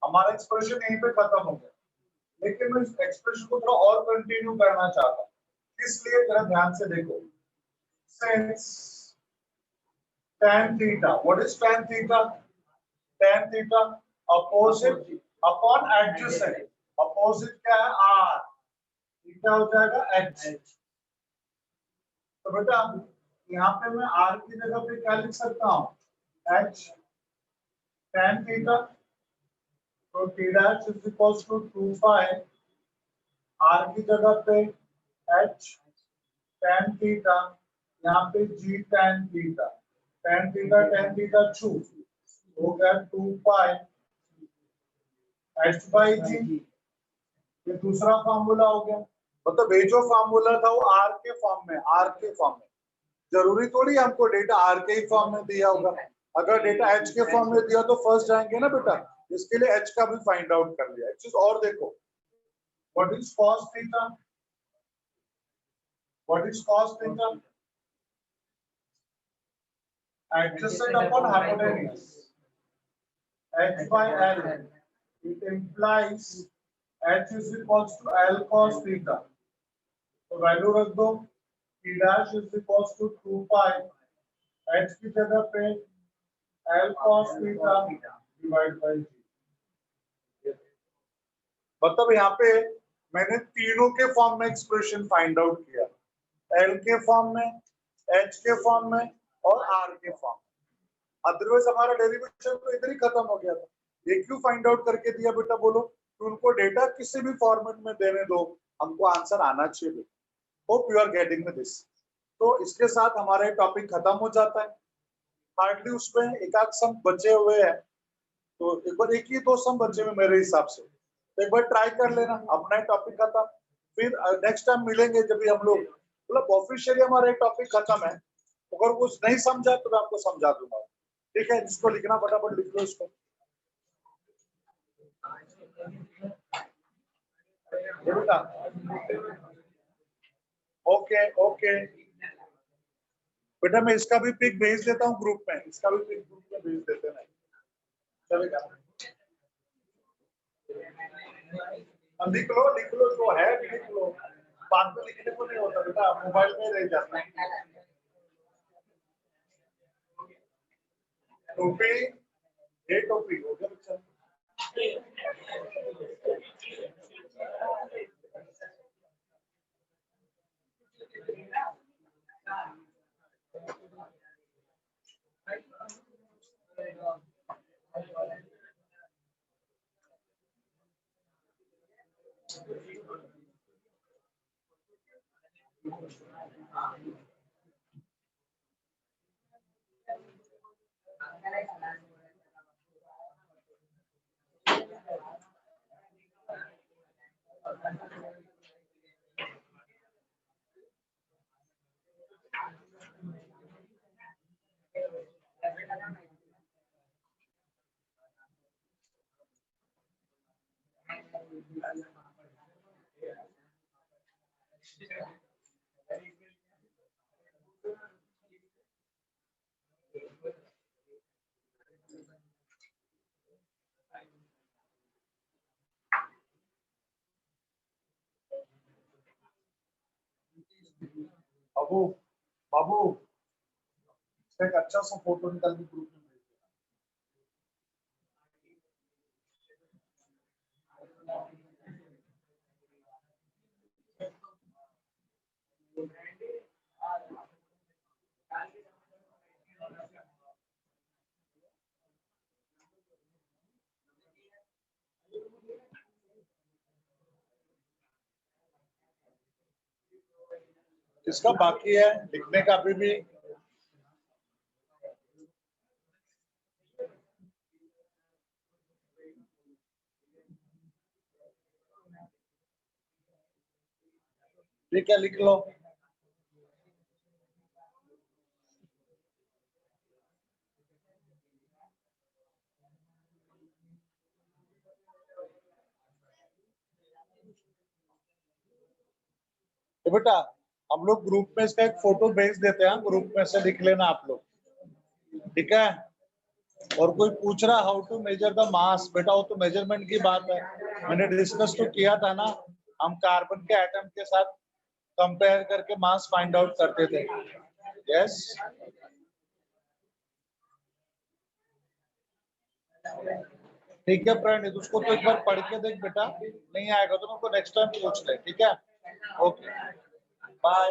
[SPEAKER 1] हमारा एक्सप्रेशन यहीं पे खत्म हो गया, लेकिन मैं इस एक्सप्रेशन को थोड़ा और कंटिन्यू करना चाहता हूँ। इसलिए जरा ध्यान से देखो, since tan theta, what is tan theta, tan theta opposite upon adjacent, opposite क्या है r, थीटा हो जाएगा h। तो बेटा यहाँ पे मैं r की जगह पे क्या लिख सकता हूँ, h tan थीटा। तो t dash is equals to 2 pi, r की जगह पे h tan थीटा, यहाँ पे g tan theta, tan theta छू हो गया 2 पाई h बाई g। ये दूसरा फार्मूला हो गया, मतलब ये जो फार्मूला था वो r के फॉर्म में, r के फॉर्म में। जरूरी थोड़ी हमको डेटा r के ही फॉर्म में दिया होगा, अगर डेटा h के फॉर्म में दिया तो फर्स्ट जाएंगे ना बेटा, इसके लिए h का भी फाइंड आउट कर लिया। एक चीज और देखो, what is cos theta, what is cos theta, adjacent upon hypotenuse, h by l, it implies h is equals to l cos theta। तो वैल्यू रख दो, t dash is equals to 2 pi, h की जगह पे l cos theta divide by g। मतलब यहाँ पे मैंने तीनों के फॉर्म में एक्सप्रेशन फाइंड आउट किया, l के फॉर्म में, h के फॉर्म में और r के फॉर्म में। अदरवाइज हमारा डेरिवेशन तो इधर ही खत्म हो गया था। ये क्यों फाइंड आउट करके दिया बेटा बोलो, तो उनको डेटा किसी भी फॉर्मेट में देने दो, हमको आंसर आना चाहिए। Hope you are getting this. तो इसके साथ हमारा टॉपिक खत्म हो जाता है। हार्डली उसमें एक आध सम बचे हुए हैं, तो एक बार एक ही दो सम बचे हुए मेरे हिसाब से, तो एक बार ट्राई कर लेना, अपना टॉपिक खत्म। फिर नेक्स्ट टाइम मिलेंगे जब भी हम लोग, मतलब ऑफिशियली हमारा टॉपिक खत्म है। अगर कुछ नहीं समझा तो मैं आपको समझा दूंगा, ठीक है? जिसको लिखना फटाफट लिख लो इसको। बेटा ओके ओके बेटा, मैं इसका भी पिक भेज देता हूँ ग्रुप में, इसका भी पिक ग्रुप में भेज देते हैं, चलेगा? लिख लो जो है लिख लो, बाद में लिखने को नहीं होता बेटा, मोबाइल में रह जाता है। टोपी, ये टोपी हो गया बच्चा। बाबू बाबू, एक अच्छा सा फोटो निकाल के ग्रुप में भेज देना। इसका बाकी है लिखने का अभी भी। ठीक है, लिख लो। तो बेटा हम लोग ग्रुप में इसका एक फोटो भेज देते हैं, ग्रुप में से लिख लेना आप लोग, ठीक है? और कोई पूछ रहा how to measure the mass, बेटा वो तो मेजरमेंट की बात है, मैंने डिस्कस तो किया था ना, हम कार्बन के एटम के साथ कंपेयर करके मास फाइंड आउट करते थे। यस, ठीक है प्रणीत, उसको तो एक बार पढ़ के देख बेटा, नहीं आएगा तो मेरे को नेक्स्ट टाइम पूछ ले, ठीक है? Okay bye.